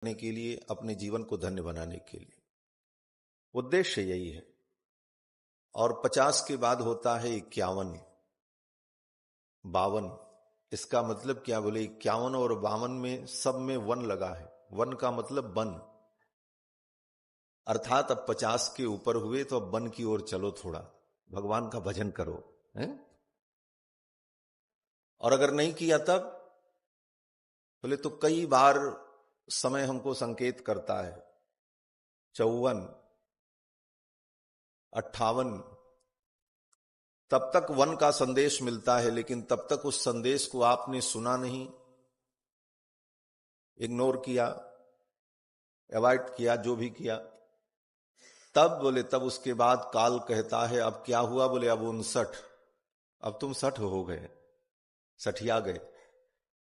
करने के लिए, अपने जीवन को धन्य बनाने के लिए। उद्देश्य यही है। और 50 के बाद होता है 51, 52। इसका मतलब क्या? बोले 51 और 52 में सब में वन लगा है। वन का मतलब वन, अर्थात अब 50 के ऊपर हुए तो अब वन की ओर चलो, थोड़ा भगवान का भजन करो, है? और अगर नहीं किया तब बोले तो कई बार समय हमको संकेत करता है 54, 58, तब तक वन का संदेश मिलता है, लेकिन तब तक उस संदेश को आपने सुना नहीं, इग्नोर किया, अवॉइड किया, जो भी किया, तब बोले तब उसके बाद काल कहता है अब क्या हुआ? बोले अब 59, अब तुम 60 हो गए, सठिया गए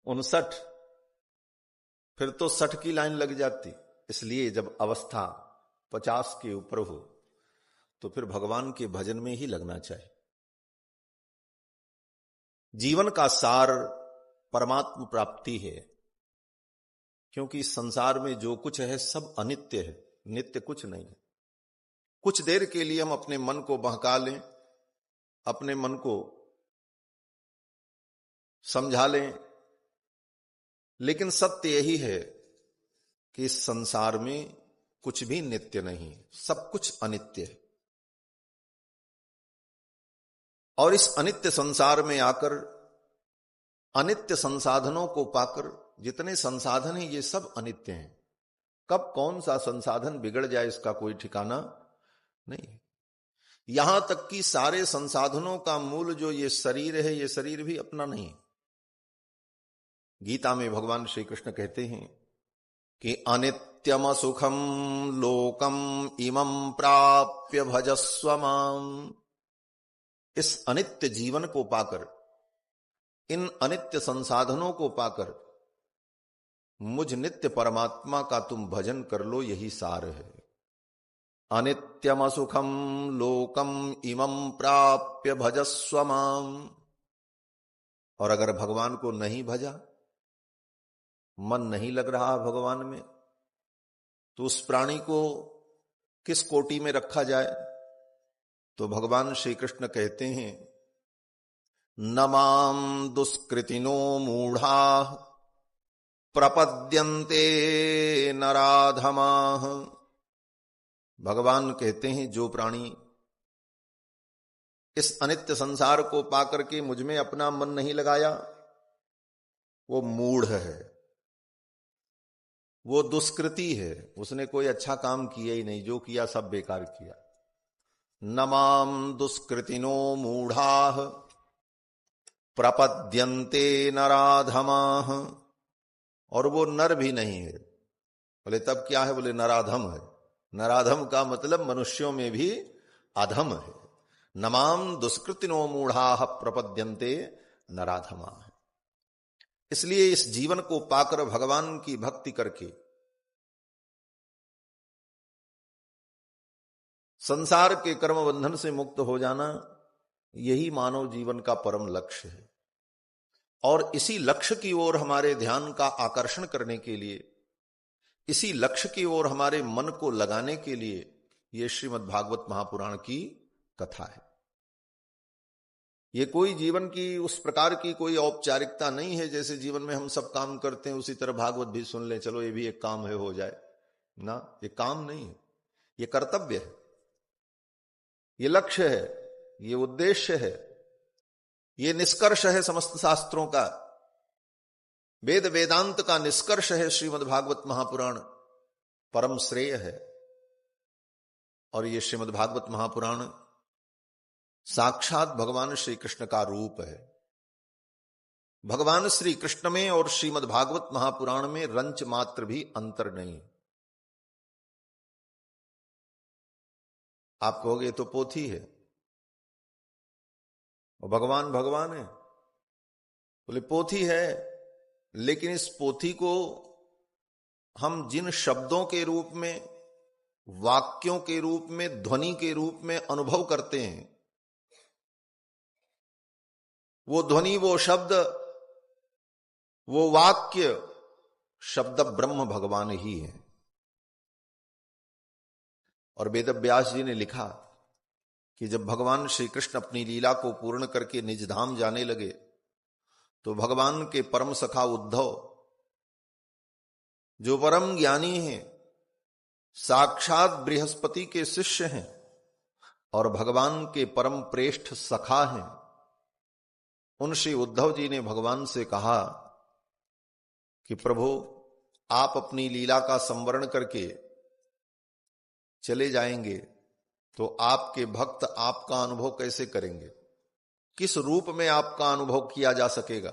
59, फिर तो 60 की लाइन लग जाती। इसलिए जब अवस्था 50 के ऊपर हो तो फिर भगवान के भजन में ही लगना चाहिए। जीवन का सार परमात्म प्राप्ति है, क्योंकि इस संसार में जो कुछ है सब अनित्य है, नित्य कुछ नहीं है। कुछ देर के लिए हम अपने मन को बहका लें, अपने मन को समझा लें, लेकिन सत्य यही है कि इस संसार में कुछ भी नित्य नहीं, सब कुछ अनित्य है। और इस अनित्य संसार में आकर, अनित्य संसाधनों को पाकर, जितने संसाधन हैं ये सब अनित्य हैं। कब कौन सा संसाधन बिगड़ जाए इसका कोई ठिकाना नहीं। यहां तक कि सारे संसाधनों का मूल जो ये शरीर है, ये शरीर भी अपना नहीं। गीता में भगवान श्री कृष्ण कहते हैं कि अनित्यम सुखम लोकम इमं प्राप्य भजस्व माम। इस अनित्य जीवन को पाकर, इन अनित्य संसाधनों को पाकर मुझ नित्य परमात्मा का तुम भजन कर लो, यही सार है। अनित्यम सुखम लोकम इमं प्राप्य भजस्व माम। और अगर भगवान को नहीं भजा, मन नहीं लग रहा भगवान में, तो उस प्राणी को किस कोटि में रखा जाए? तो भगवान श्री कृष्ण कहते हैं न माम दुष्कृतिनो मूढ़ा प्रपद्यन्ते नराधमाः। भगवान कहते हैं जो प्राणी इस अनित्य संसार को पाकर के मुझ में अपना मन नहीं लगाया, वो मूढ़ है, वो दुष्कृति है, उसने कोई अच्छा काम किया ही नहीं, जो किया सब बेकार किया। नमाम दुष्कृतिनो मूढ़ाः प्रपद्यन्ते नराधमाः। और वो नर भी नहीं है। बोले तब क्या है? बोले नराधम है। नराधम का मतलब मनुष्यों में भी अधम है। नमाम दुष्कृतिनो मूढ़ाः प्रपद्यन्ते नराधमाः। इसलिए इस जीवन को पाकर, भगवान की भक्ति करके संसार के कर्म बंधन से मुक्त हो जाना, यही मानव जीवन का परम लक्ष्य है। और इसी लक्ष्य की ओर हमारे ध्यान का आकर्षण करने के लिए, इसी लक्ष्य की ओर हमारे मन को लगाने के लिए यह श्रीमद् भागवत महापुराण की कथा है। ये कोई जीवन की उस प्रकार की कोई औपचारिकता नहीं है, जैसे जीवन में हम सब काम करते हैं उसी तरह भागवत भी सुन लें, चलो ये भी एक काम है, हो जाए ना। ये काम नहीं है, ये कर्तव्य है, ये लक्ष्य है, ये उद्देश्य है, ये निष्कर्ष है समस्त शास्त्रों का। वेद वेदांत का निष्कर्ष है श्रीमद् भागवत महापुराण, परम श्रेय है। और ये श्रीमद् भागवत महापुराण साक्षात भगवान श्री कृष्ण का रूप है। भगवान श्री कृष्ण में और श्रीमद् भागवत महापुराण में रंच मात्र भी अंतर नहीं। आप कहोगे तो पोथी है और भगवान भगवान है। बोले पोथी है, लेकिन इस पोथी को हम जिन शब्दों के रूप में, वाक्यों के रूप में, ध्वनि के रूप में अनुभव करते हैं, वो ध्वनि, वो शब्द, वो वाक्य शब्द ब्रह्म भगवान ही है। और वेदव्यास जी ने लिखा कि जब भगवान श्री कृष्ण अपनी लीला को पूर्ण करके निज धाम जाने लगे तो भगवान के परम सखा उद्धव, जो परम ज्ञानी हैं, साक्षात बृहस्पति के शिष्य हैं और भगवान के परम प्रेष्ठ सखा हैं, उन श्री उद्धव जी ने भगवान से कहा कि प्रभु, आप अपनी लीला का संवरण करके चले जाएंगे तो आपके भक्त आपका अनुभव कैसे करेंगे? किस रूप में आपका अनुभव किया जा सकेगा?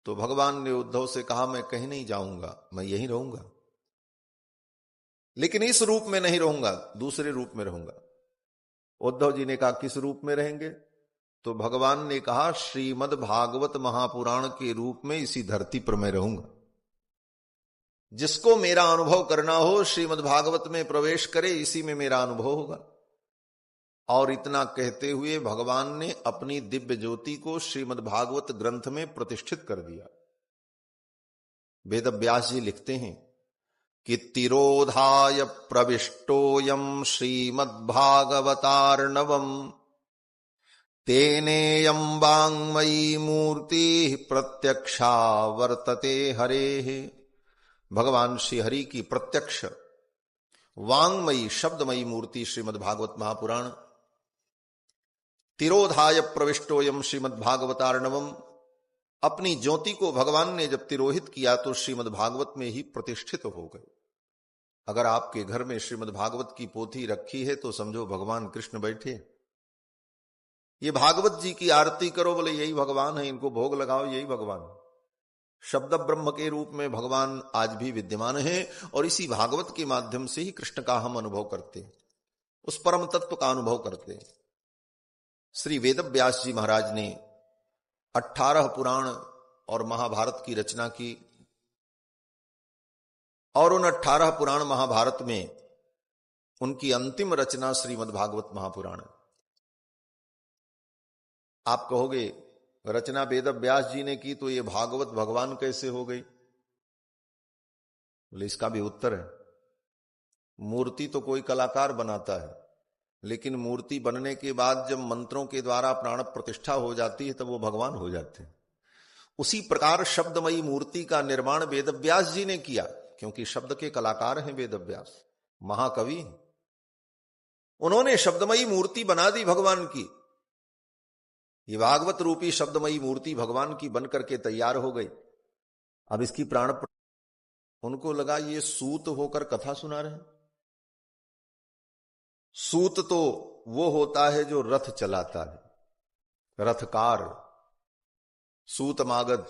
तो भगवान ने उद्धव से कहा, मैं कहीं नहीं जाऊंगा, मैं यहीं रहूंगा, लेकिन इस रूप में नहीं रहूंगा, दूसरे रूप में रहूंगा। उद्धव जी ने कहा, किस रूप में रहेंगे? तो भगवान ने कहा, श्रीमद् भागवत महापुराण के रूप में इसी धरती पर मैं रहूंगा। जिसको मेरा अनुभव करना हो श्रीमद् भागवत में प्रवेश करे, इसी में मेरा अनुभव होगा। और इतना कहते हुए भगवान ने अपनी दिव्य ज्योति को श्रीमद् भागवत ग्रंथ में प्रतिष्ठित कर दिया। वेदव्यास जी लिखते हैं कि तिरोधाय प्रविष्टोयम श्रीमद्भागवतार्णवम तेनेयं वाङ्मयी मूर्ति प्रत्यक्षा वर्तते हरेः। भगवान श्री हरि की प्रत्यक्ष वांगमयी शब्दमयी मूर्ति श्रीमद् भागवत महापुराण। तिरोधाय प्रविष्टोयम श्रीमद् भागवतार्णवम, अपनी ज्योति को भगवान ने जब तिरोहित किया तो श्रीमद् भागवत में ही प्रतिष्ठित हो गए। अगर आपके घर में श्रीमद् भागवत की पोथी रखी है तो समझो भगवान कृष्ण बैठे। ये भागवत जी की आरती करो, बोले यही भगवान है, इनको भोग लगाओ, यही भगवान। शब्द ब्रह्म के रूप में भगवान आज भी विद्यमान है और इसी भागवत के माध्यम से ही कृष्ण का हम अनुभव करते हैं, उस परम तत्व का अनुभव करते हैं। श्री वेदव्यास जी महाराज ने 18 पुराण और महाभारत की रचना की और उन 18 पुराण महाभारत में उनकी अंतिम रचना श्रीमद् भागवत महापुराण। आप कहोगे रचना वेदव्यास जी ने की तो ये भागवत भगवान कैसे हो गई? बोले इसका भी उत्तर है। मूर्ति तो कोई कलाकार बनाता है, लेकिन मूर्ति बनने के बाद जब मंत्रों के द्वारा प्राण प्रतिष्ठा हो जाती है तब वो भगवान हो जाते हैं। उसी प्रकार शब्दमयी मूर्ति का निर्माण वेदव्यास जी ने किया, क्योंकि शब्द के कलाकार हैं वेदव्यास, महाकवि। उन्होंने शब्दमयी मूर्ति बना दी भगवान की। ये भागवत रूपी शब्दमयी मूर्ति भगवान की बनकर के तैयार हो गई। अब इसकी प्राण उनको लगा ये सूत होकर कथा सुना रहे हैं। सूत तो वो होता है जो रथ चलाता है, रथकार, सूत मागध।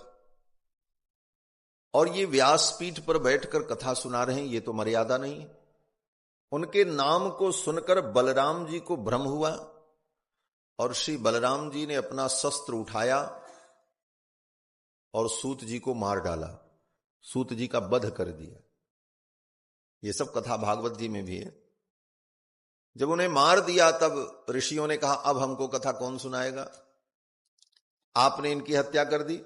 और ये व्यासपीठ पर बैठकर कथा सुना रहे हैं, ये तो मर्यादा नहीं है। उनके नाम को सुनकर बलराम जी को भ्रम हुआ और श्री बलराम जी ने अपना शस्त्र उठाया और सूत जी को मार डाला, सूत जी का वध कर दिया। ये सब कथा भागवत जी में भी है। जब उन्हें मार दिया तब ऋषियों ने कहा अब हमको कथा कौन सुनाएगा? आपने इनकी हत्या कर दी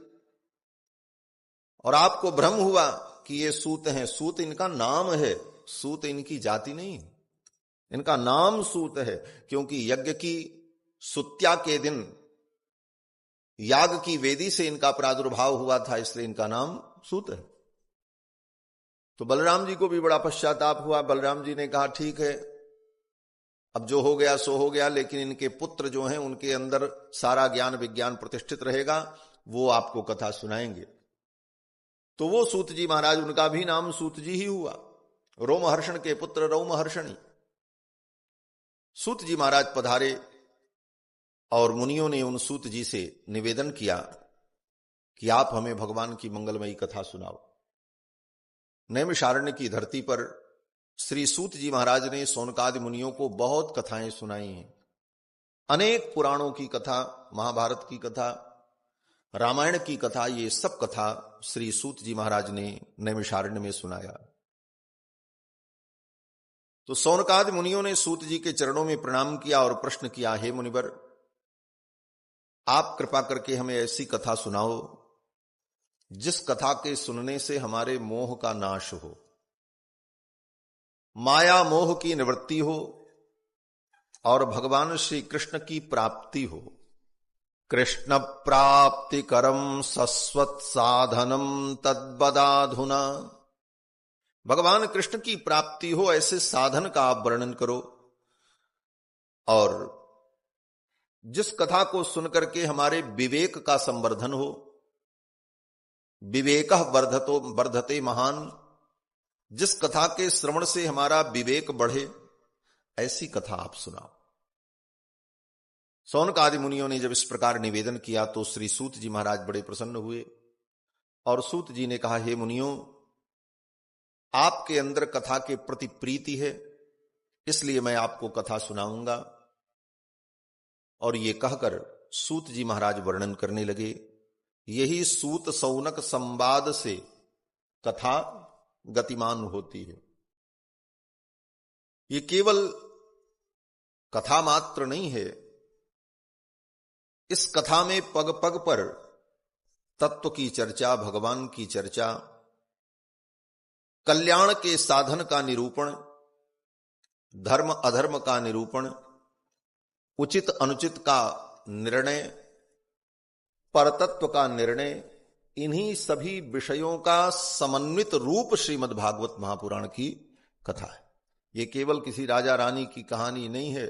और आपको भ्रम हुआ कि ये सूत हैं। सूत इनका नाम है, सूत इनकी जाति नहीं है, इनका नाम सूत है, क्योंकि यज्ञ की सुत्या के दिन याग की वेदी से इनका प्रादुर्भाव हुआ था, इसलिए इनका नाम सूत है। तो बलराम जी को भी बड़ा पश्चाताप हुआ। बलराम जी ने कहा ठीक है, अब जो हो गया सो हो गया, लेकिन इनके पुत्र जो हैं उनके अंदर सारा ज्ञान विज्ञान प्रतिष्ठित रहेगा, वो आपको कथा सुनाएंगे। तो वो सूत जी महाराज, उनका भी नाम सूत जी ही हुआ। रोमहर्षण के पुत्र रोमहर्षणी सूत जी महाराज पधारे और मुनियों ने उन सूत जी से निवेदन किया कि आप हमें भगवान की मंगलमयी कथा सुनाओ। नैमिषारण्य की धरती पर श्री सूत जी महाराज ने सौनकादि मुनियों को बहुत कथाएं सुनाई हैं। अनेक पुराणों की कथा, महाभारत की कथा, रामायण की कथा, ये सब कथा श्री सूत जी महाराज ने नैमिषारण्य में सुनाया। तो सौनकादि मुनियों ने सूत जी के चरणों में प्रणाम किया और प्रश्न किया, हे मुनिवर, आप कृपा करके हमें ऐसी कथा सुनाओ जिस कथा के सुनने से हमारे मोह का नाश हो, माया मोह की निवृत्ति हो और भगवान श्री कृष्ण की प्राप्ति हो। कृष्ण प्राप्ति करम सस्वत साधनम तद्बदाधुना। भगवान कृष्ण की प्राप्ति हो ऐसे साधन का आप वर्णन करो, और जिस कथा को सुनकर के हमारे विवेक का संवर्धन हो, विवेकः वर्धते महान, जिस कथा के श्रवण से हमारा विवेक बढ़े, ऐसी कथा आप सुनाओ। सौनक आदि मुनियों ने जब इस प्रकार निवेदन किया तो श्री सूत जी महाराज बड़े प्रसन्न हुए और सूत जी ने कहा, हे मुनियों, आपके अंदर कथा के प्रति प्रीति है, इसलिए मैं आपको कथा सुनाऊंगा। और ये कहकर सूत जी महाराज वर्णन करने लगे। यही सूत सौनक संवाद से कथा गतिमान होती है। ये केवल कथा मात्र नहीं है, इस कथा में पग पग पर तत्व की चर्चा, भगवान की चर्चा, कल्याण के साधन का निरूपण, धर्म अधर्म का निरूपण, उचित अनुचित का निर्णय, परतत्व का निर्णय, इन्हीं सभी विषयों का समन्वित रूप श्रीमद् भागवत महापुराण की कथा है। ये केवल किसी राजा रानी की कहानी नहीं है।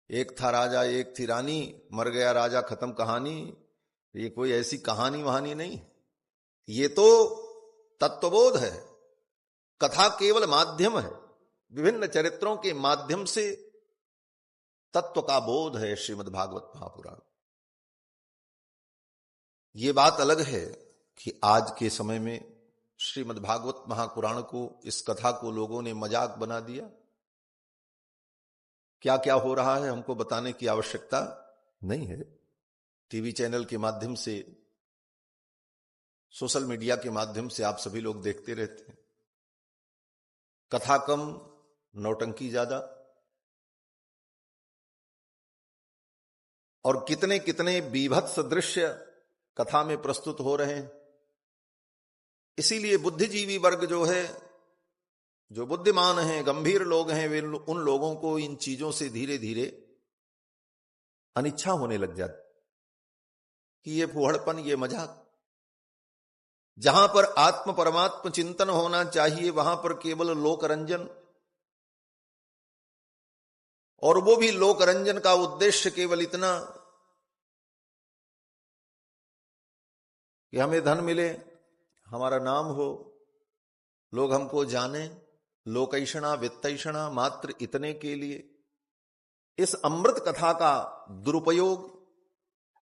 एक था राजा, एक थी रानी, मर गया राजा, खत्म कहानी। ये कोई ऐसी कहानी वहानी नहीं, ये तो तत्वबोध है। कथा केवल माध्यम है, विभिन्न चरित्रों के माध्यम से तत्व का बोध है श्रीमद् भागवत महापुराण। ये बात अलग है कि आज के समय में श्रीमद् भागवत महापुराण को, इस कथा को लोगों ने मजाक बना दिया। क्या क्या हो रहा है हमको बताने की आवश्यकता नहीं है। टीवी चैनल के माध्यम से, सोशल मीडिया के माध्यम से आप सभी लोग देखते रहते हैं। कथा कम, नौटंकी ज्यादा, और कितने कितने बीभत्स दृश्य कथा में प्रस्तुत हो रहे हैं। इसीलिए बुद्धिजीवी वर्ग जो है, जो बुद्धिमान हैं, गंभीर लोग हैं, वे उन लोगों को इन चीजों से धीरे धीरे अनिच्छा होने लग जाती कि ये फुहड़पन, ये मजाक। जहां पर आत्म परमात्म चिंतन होना चाहिए, वहां पर केवल लोकरंजन, और वो भी लोकरंजन का उद्देश्य केवल इतना कि हमें धन मिले, हमारा नाम हो, लोग हमको जाने, लोकैषणा वित्तैषणा, मात्र इतने के लिए इस अमृत कथा का दुरुपयोग,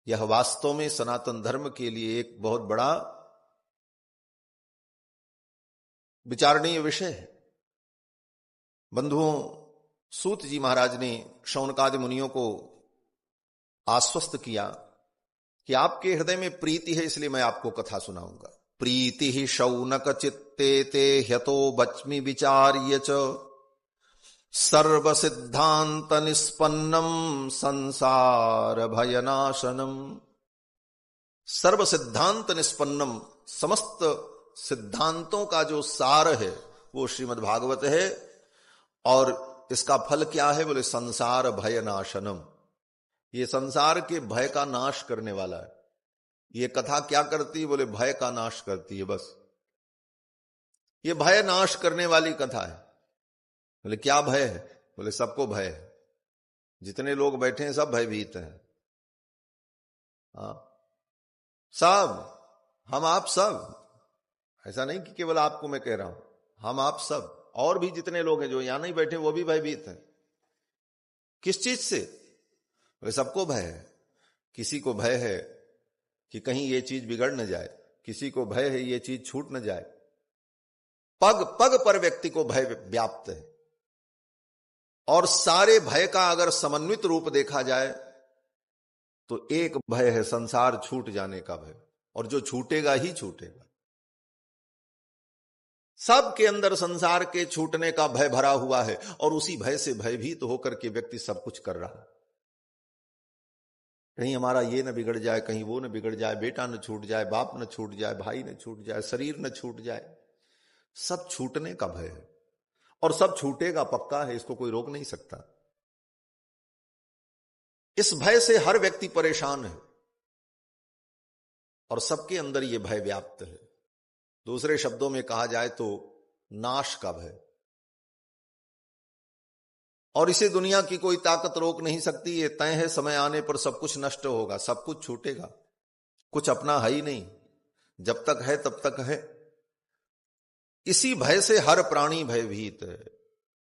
यह वास्तव में सनातन धर्म के लिए एक बहुत बड़ा विचारणीय विषय है। बंधुओं, सूत जी महाराज ने शौनकादि मुनियों को आश्वस्त किया कि आपके हृदय में प्रीति है, इसलिए मैं आपको कथा सुनाऊंगा। प्रीति ही शौनक चित्ते ते ह्यतो बच्मि विचार्य च सर्व सिद्धांत निष्पन्नम संसार भयनाशनम। सर्व सिद्धांत निष्पन्नम, समस्त सिद्धांतों का जो सार है वो श्रीमद् भागवत है। और इसका फल क्या है? बोले संसार भय नाशनम। ये संसार के भय का नाश करने वाला है। ये कथा क्या करती है? बोले भय का नाश करती है। बस ये भय नाश करने वाली कथा है। बोले क्या भय है? बोले सबको भय है। जितने लोग बैठे हैं सब भयभीत हैं। हाँ, सब, हम आप सब। ऐसा नहीं कि केवल आपको मैं कह रहा हूं, हम आप सब, और भी जितने लोग हैं जो यहां नहीं बैठे वो भी भयभीत हैं। किस चीज से? बोले सबको भय है। किसी को भय है कि कहीं ये चीज बिगड़ न जाए, किसी को भय है ये चीज छूट न जाए। पग पग पर व्यक्ति को भय व्याप्त है। और सारे भय का अगर समन्वित रूप देखा जाए तो एक भय है संसार छूट जाने का भय, और जो छूटेगा ही छूटेगा। सबके अंदर संसार के छूटने का भय भरा हुआ है, और उसी भय से भयभीत होकर के व्यक्ति सब कुछ कर रहा है। कहीं हमारा ये न बिगड़ जाए, कहीं वो न बिगड़ जाए, बेटा न छूट जाए, बाप न छूट जाए, भाई न छूट जाए, शरीर न छूट जाए। सब छूटने का भय है और सब छूटेगा पक्का है, इसको कोई रोक नहीं सकता। इस भय से हर व्यक्ति परेशान है और सबके अंदर यह भय व्याप्त है। दूसरे शब्दों में कहा जाए तो नाश का भय। और इसे दुनिया की कोई ताकत रोक नहीं सकती। ये तय है, समय आने पर सब कुछ नष्ट होगा, सब कुछ छूटेगा, कुछ अपना है ही नहीं, जब तक है तब तक है। इसी भय से हर प्राणी भयभीत है।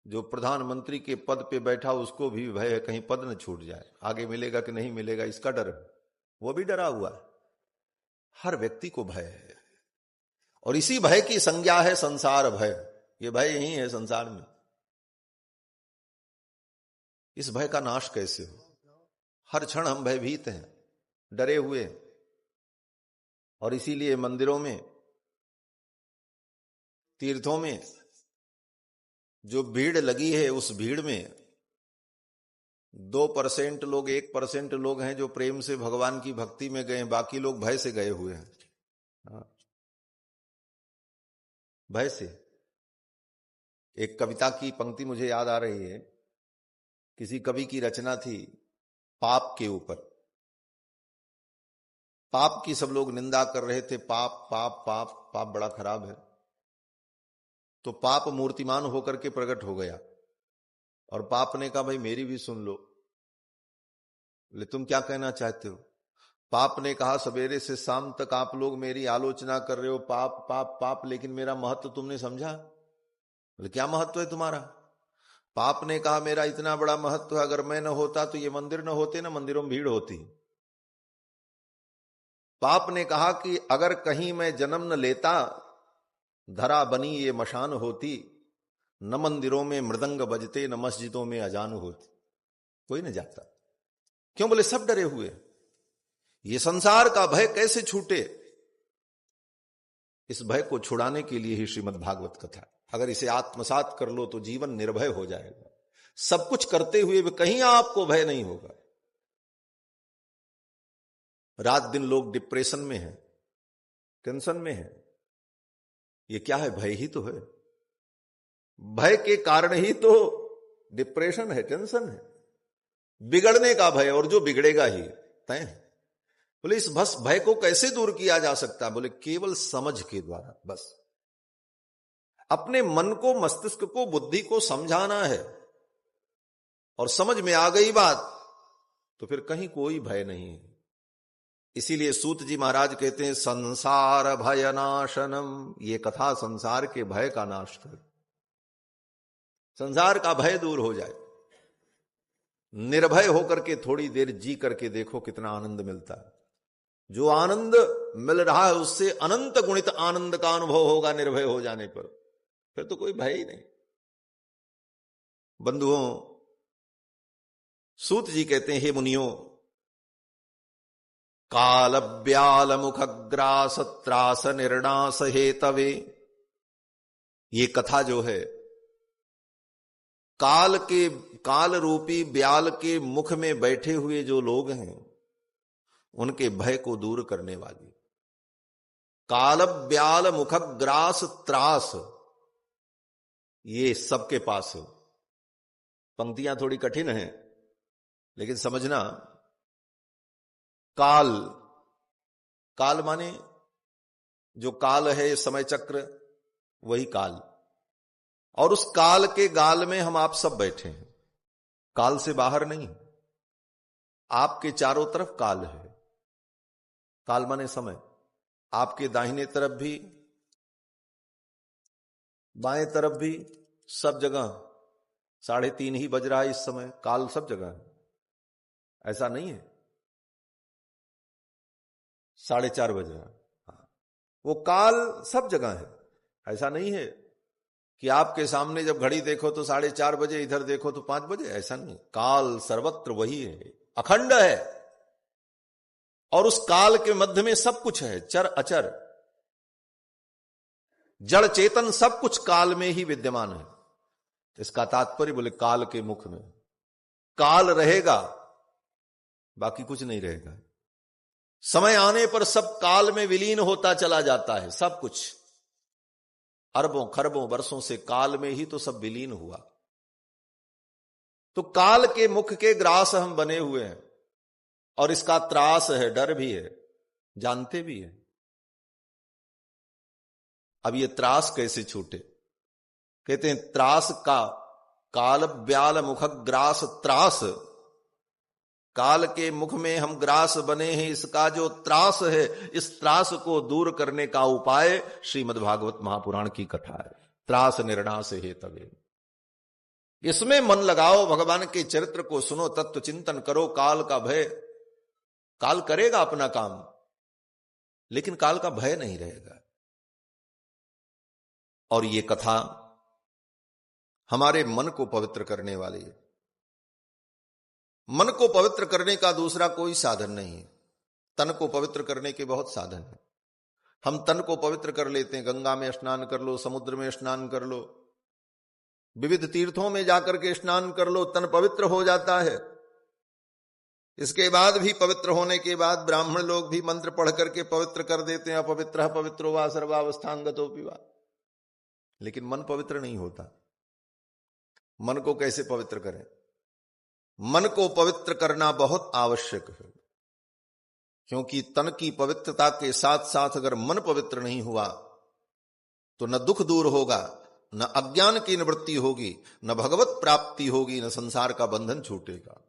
जो प्रधानमंत्री के पद पे बैठा उसको भी भय है कहीं पद न छूट जाए, आगे मिलेगा कि नहीं मिलेगा इसका डर है, वो भी डरा हुआ है। हर व्यक्ति को भय है और इसी भय की संज्ञा है संसार भय। ये भय यही है संसार में। इस भय का नाश कैसे हो? हर क्षण हम भयभीत हैं, डरे हुए हैं। और इसीलिए मंदिरों में, तीर्थों में जो भीड़ लगी है, उस भीड़ में 2% लोग, 1% लोग हैं जो प्रेम से भगवान की भक्ति में गए, बाकी लोग भय से गए हुए हैं। भय से। एक कविता की पंक्ति मुझे याद आ रही है, किसी कवि की रचना थी पाप के ऊपर। पाप की सब लोग निंदा कर रहे थे, पाप पाप पाप पाप बड़ा खराब है। तो पाप मूर्तिमान होकर के प्रकट हो गया और पाप ने कहा भाई मेरी भी सुन लो। बोले तुम क्या कहना चाहते हो? पाप ने कहा सवेरे से शाम तक आप लोग मेरी आलोचना कर रहे हो, पाप पाप पाप, लेकिन मेरा महत्व तुमने समझा? बोले क्या महत्व है तुम्हारा? पाप ने कहा मेरा इतना बड़ा महत्व है, अगर मैं न होता तो ये मंदिर न होते, ना मंदिरों में भीड़ होती। पाप ने कहा कि अगर कहीं मैं जन्म न लेता, धरा बनी ये मशान होती, न मंदिरों में मृदंग बजते, न मस्जिदों में अजान होती। कोई न जाता। क्यों? बोले सब डरे हुए। ये संसार का भय कैसे छूटे? इस भय को छुड़ाने के लिए ही श्रीमद् भागवत कथा। अगर इसे आत्मसात कर लो तो जीवन निर्भय हो जाएगा। सब कुछ करते हुए भी कहीं आपको भय नहीं होगा। रात दिन लोग डिप्रेशन में हैं, टेंशन में हैं। ये क्या है? भय ही तो है। भय के कारण ही तो डिप्रेशन है, टेंशन है, बिगड़ने का भय, और जो बिगड़ेगा ही तय। बोले इस बस भय को कैसे दूर किया जा सकता है? बोले केवल समझ के द्वारा। बस अपने मन को, मस्तिष्क को, बुद्धि को समझाना है और समझ में आ गई बात तो फिर कहीं कोई भय नहीं है। इसीलिए सूत जी महाराज कहते हैं संसार भय नाशनम। ये कथा संसार के भय का नाश कर, संसार का भय दूर हो जाए। निर्भय होकर के थोड़ी देर जी करके देखो कितना आनंद मिलता है। जो आनंद मिल रहा है उससे अनंत गुणित आनंद का अनुभव होगा निर्भय हो जाने पर। फिर तो कोई भय ही नहीं। बंधुओं, सूत जी कहते हैं हे मुनियों, काल ब्याल मुखग्रास त्रास निर्णास हेतवे। ये कथा जो है काल रूपी ब्याल के मुख में बैठे हुए जो लोग हैं उनके भय को दूर करने वाली। काल ब्याल मुखग्रास त्रास, ये सबके पास है। पंक्तियां थोड़ी कठिन हैं लेकिन समझना। काल, काल माने जो काल है, समय चक्र, वही काल। और उस काल के गाल में हम आप सब बैठे हैं, काल से बाहर नहीं। आपके चारों तरफ काल है। काल माने समय। आपके दाहिने तरफ भी, बाएं तरफ भी, सब जगह 3:30 ही बज रहा है इस समय। काल सब जगह है, ऐसा नहीं है 4:30 बज रहा है। हाँ, वो काल सब जगह है। ऐसा नहीं है कि आपके सामने जब घड़ी देखो तो 4:30 बजे, इधर देखो तो 5 बजे, ऐसा नहीं। काल सर्वत्र वही है, अखंड है। और उस काल के मध्य में सब कुछ है, चर अचर, जड़ चेतन, सब कुछ काल में ही विद्यमान है। इसका तात्पर्य बोले काल के मुख में काल रहेगा, बाकी कुछ नहीं रहेगा। समय आने पर सब काल में विलीन होता चला जाता है, सब कुछ अरबों खरबों वर्षों से काल में ही तो सब विलीन हुआ। तो काल के मुख के ग्रास हम बने हुए हैं और इसका त्रास है, डर भी है, जानते भी है। अब ये त्रास कैसे छूटे? कहते हैं त्रास का काल ब्याल मुख ग्रास त्रास, काल के मुख में हम ग्रास बने हैं, इसका जो त्रास है, इस त्रास को दूर करने का उपाय श्रीमद् भागवत महापुराण की कथा है। त्रास निर्णास हे तवे, इसमें मन लगाओ, भगवान के चरित्र को सुनो, तत्व चिंतन करो, काल का भय, काल करेगा अपना काम लेकिन काल का भय नहीं रहेगा। और ये कथा हमारे मन को पवित्र करने वाली है। मन को पवित्र करने का दूसरा कोई साधन नहीं है। तन को पवित्र करने के बहुत साधन हैं। हम तन को पवित्र कर लेते हैं, गंगा में स्नान कर लो, समुद्र में स्नान कर लो, विविध तीर्थों में जाकर के स्नान कर लो, तन पवित्र हो जाता है। इसके बाद भी पवित्र होने के बाद ब्राह्मण लोग भी मंत्र पढ़ करके पवित्र कर देते हैं, अपवित्र पवित्रो वा सर्वावस्थांगतोऽपि वा। लेकिन मन पवित्र नहीं होता। मन को कैसे पवित्र करें? मन को पवित्र करना बहुत आवश्यक है, क्योंकि तन की पवित्रता के साथ साथ अगर मन पवित्र नहीं हुआ तो न दुख दूर होगा, न अज्ञान की निवृत्ति होगी, न भगवत प्राप्ति होगी, न संसार का बंधन छूटेगा।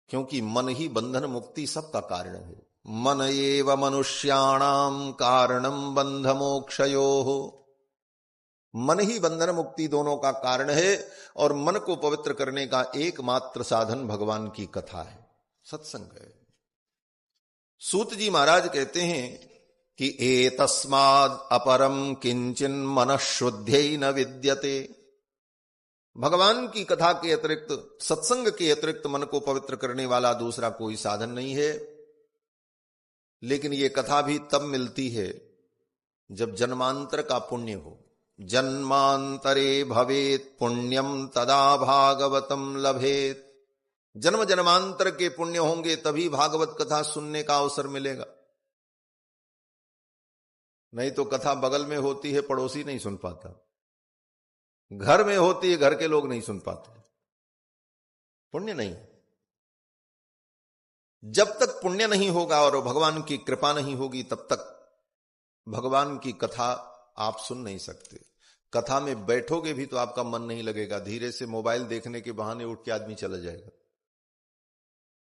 क्योंकि मन ही बंधन मुक्ति सबका कारण है। मन एव मनुष्याणाम कारणम बंध मोक्षयोः, मन ही बंधन मुक्ति दोनों का कारण है। और मन को पवित्र करने का एकमात्र साधन भगवान की कथा है, सत्संग है। सूत जी महाराज कहते हैं कि एतस्माद् अपरम किंचिन मनः शुद्ध्यै न विद्यते। भगवान की कथा के अतिरिक्त, सत्संग के अतिरिक्त मन को पवित्र करने वाला दूसरा कोई साधन नहीं है। लेकिन यह कथा भी तब मिलती है जब जन्मांतर का पुण्य हो। जन्मांतरे भवेत पुण्यम तदा भागवतम लभेत। जन्म जन्मांतर के पुण्य होंगे तभी भागवत कथा सुनने का अवसर मिलेगा। नहीं तो कथा बगल में होती है, पड़ोसी नहीं सुन पाता, घर में होती है, घर के लोग नहीं सुन पाते, पुण्य नहीं। जब तक पुण्य नहीं होगा और भगवान की कृपा नहीं होगी तब तक भगवान की कथा आप सुन नहीं सकते। कथा में बैठोगे भी तो आपका मन नहीं लगेगा, धीरे से मोबाइल देखने के बहाने उठ के आदमी चला जाएगा।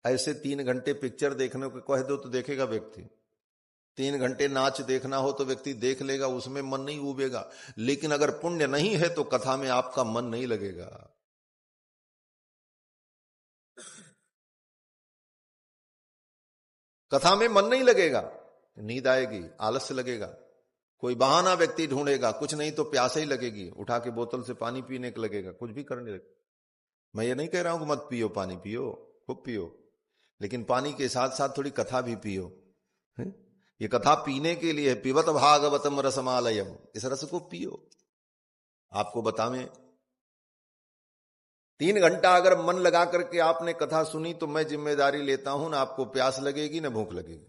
ऐसे 3 घंटे पिक्चर देखने को कह दो तो देखेगा व्यक्ति, 3 घंटे नाच देखना हो तो व्यक्ति देख लेगा, उसमें मन नहीं उबेगा। लेकिन अगर पुण्य नहीं है तो कथा में आपका मन नहीं लगेगा। कथा में मन नहीं लगेगा, नींद आएगी, आलस्य लगेगा, कोई बहाना व्यक्ति ढूंढेगा, कुछ नहीं तो प्यास ही लगेगी, उठा के बोतल से पानी पीने को लगेगा, कुछ भी करने लगेगा। मैं ये नहीं कह रहा हूं कि मत पियो, पानी पियो, खूब पियो, लेकिन पानी के साथ साथ थोड़ी कथा भी पियो। ये कथा पीने के लिए, पिबत भागवतम रसमालयम, इस रस को पियो। आपको बतावें 3 घंटा अगर मन लगा करके आपने कथा सुनी तो मैं जिम्मेदारी लेता हूं, ना आपको प्यास लगेगी ना भूख लगेगी,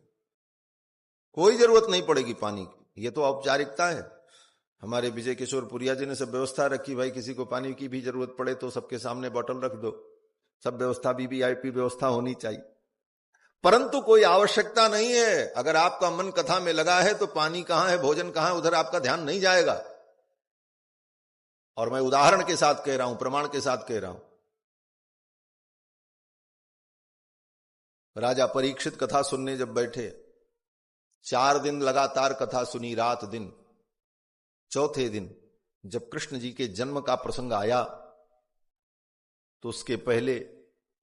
कोई जरूरत नहीं पड़ेगी पानी की। ये तो औपचारिकता है। हमारे विजय किशोर पुरिया जी ने सब व्यवस्था रखी, भाई किसी को पानी की भी जरूरत पड़े तो सबके सामने बोतल रख दो, सब व्यवस्था वीवीआईपी व्यवस्था होनी चाहिए। परंतु कोई आवश्यकता नहीं है। अगर आपका मन कथा में लगा है तो पानी कहां है, भोजन कहां है, उधर आपका ध्यान नहीं जाएगा। और मैं उदाहरण के साथ कह रहा हूं, प्रमाण के साथ कह रहा हूं। राजा परीक्षित कथा सुनने जब बैठे, 4 दिन लगातार कथा सुनी, रात दिन। चौथे दिन जब कृष्ण जी के जन्म का प्रसंग आया तो उसके पहले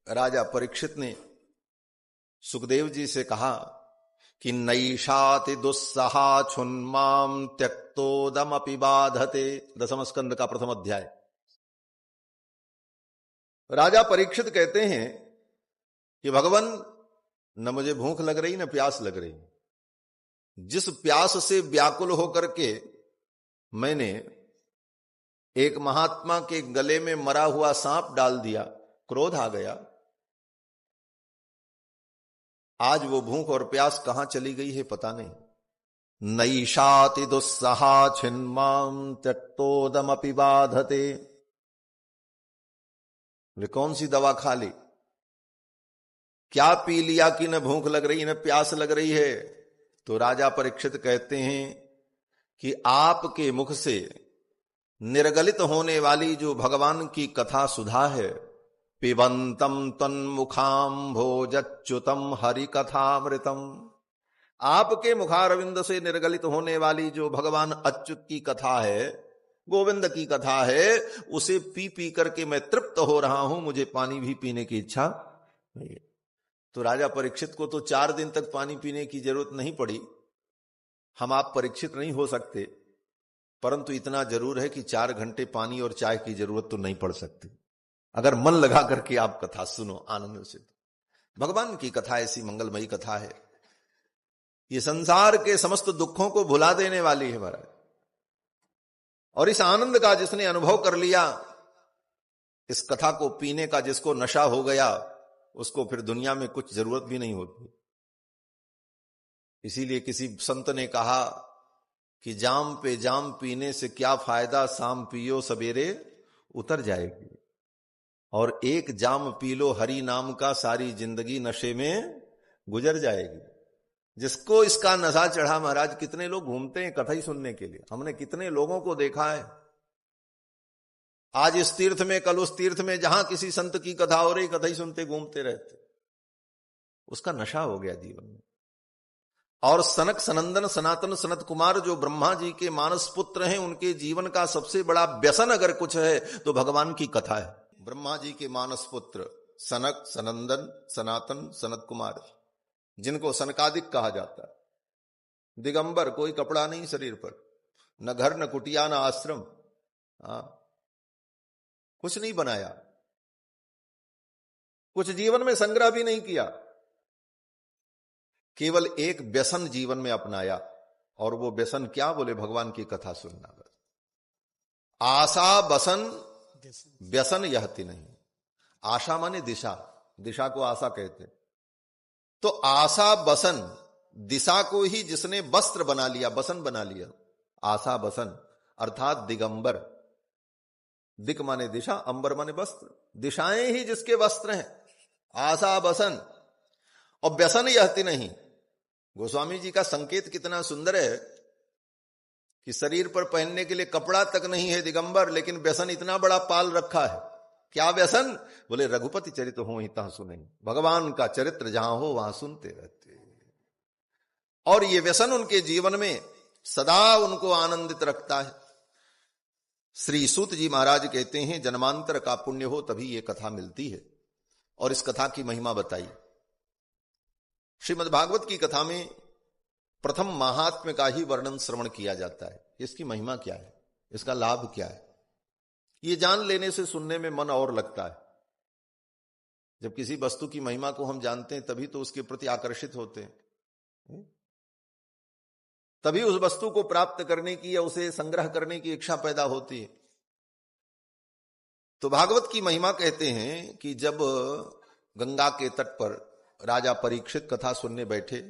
राजा परीक्षित ने सुखदेव जी से कहा कि नैषाति दुस्सहा छुन्माम त्यक्तोदमपि बाधते। 10वें स्कंद का 1म अध्याय। राजा परीक्षित कहते हैं कि भगवान, न मुझे भूख लग रही न प्यास लग रही। जिस प्यास से व्याकुल होकर के मैंने एक महात्मा के गले में मरा हुआ सांप डाल दिया, क्रोध आ गया, आज वो भूख और प्यास कहां चली गई है पता नहीं। नैषाति दुस्सहा छिन्माम त्यक्तोदमपि बाधते। वे कौन सी दवा खा ली, क्या पी लिया कि न भूख लग रही न प्यास लग रही है। तो राजा परीक्षित कहते हैं कि आपके मुख से निर्गलित होने वाली जो भगवान की कथा सुधा है, पिबंतम तन्मुखाम भोजच्युतम हरि कथामृतम, आपके मुखारविंद से निर्गलित होने वाली जो भगवान अच्युत की कथा है, गोविंद की कथा है, उसे पी पी करके मैं तृप्त हो रहा हूं, मुझे पानी भी पीने की इच्छा नहीं है। तो राजा परीक्षित को तो 4 दिन तक पानी पीने की जरूरत नहीं पड़ी। हम आप परीक्षित नहीं हो सकते, परंतु इतना जरूर है कि 4 घंटे पानी और चाय की जरूरत तो नहीं पड़ सकती अगर मन लगा करके आप कथा सुनो आनंद से। भगवान की कथा ऐसी मंगलमयी कथा है, ये संसार के समस्त दुखों को भुला देने वाली है महाराज। और इस आनंद का जिसने अनुभव कर लिया, इस कथा को पीने का जिसको नशा हो गया, उसको फिर दुनिया में कुछ जरूरत भी नहीं होती। इसीलिए किसी संत ने कहा कि जाम पे जाम पीने से क्या फायदा, शाम पियो सवेरे उतर जाएगी। और एक जाम पी लो हरि नाम का, सारी जिंदगी नशे में गुजर जाएगी। जिसको इसका नशा चढ़ा महाराज, कितने लोग घूमते हैं कथा ही सुनने के लिए। हमने कितने लोगों को देखा है, आज इस तीर्थ में कल उस तीर्थ में, जहां किसी संत की कथा हो रही कथा ही सुनते घूमते रहते। उसका नशा हो गया जीवन में। और सनक सनंदन सनातन सनत कुमार जो ब्रह्मा जी के मानस पुत्र हैं, उनके जीवन का सबसे बड़ा व्यसन अगर कुछ है तो भगवान की कथा है। ब्रह्मा जी के मानस पुत्र सनक सनंदन सनातन सनत कुमार, जिनको सनकादिक कहा जाता है, दिगंबर, कोई कपड़ा नहीं शरीर पर, न घर न कुटिया न आश्रम, कुछ नहीं बनाया, कुछ जीवन में संग्रह भी नहीं किया, केवल एक व्यसन जीवन में अपनाया। और वो व्यसन क्या, बोले भगवान की कथा सुनना। बस आशा बसन व्यसन यहति नहीं। आशा माने दिशा, दिशा को आशा कहते। तो आशा बसन, दिशा को ही जिसने वस्त्र बना लिया, बसन बना लिया, आशा बसन अर्थात दिगंबर। दिक माने दिशा, अंबर माने वस्त्र, दिशाएं ही जिसके वस्त्र हैं, आशा बसन। और व्यसन यहति नहीं। गोस्वामी जी का संकेत कितना सुंदर है कि शरीर पर पहनने के लिए कपड़ा तक नहीं है दिगंबर, लेकिन व्यसन इतना बड़ा पाल रखा है। क्या व्यसन, बोले रघुपति चरित्र हो ही तहां सुनेंगे, भगवान का चरित्र जहां हो वहां सुनते रहते। और ये व्यसन उनके जीवन में सदा उनको आनंदित रखता है। श्री सूत जी महाराज कहते हैं, जन्मांतर का पुण्य हो तभी ये कथा मिलती है। और इस कथा की महिमा बताई। श्रीमद् भागवत की कथा में प्रथम महात्म्य का ही वर्णन श्रवण किया जाता है। इसकी महिमा क्या है, इसका लाभ क्या है, ये जान लेने से सुनने में मन और लगता है। जब किसी वस्तु की महिमा को हम जानते हैं तभी तो उसके प्रति आकर्षित होते हैं, तभी उस वस्तु को प्राप्त करने की या उसे संग्रह करने की इच्छा पैदा होती है। तो भागवत की महिमा कहते हैं कि जब गंगा के तट पर राजा परीक्षित कथा सुनने बैठे,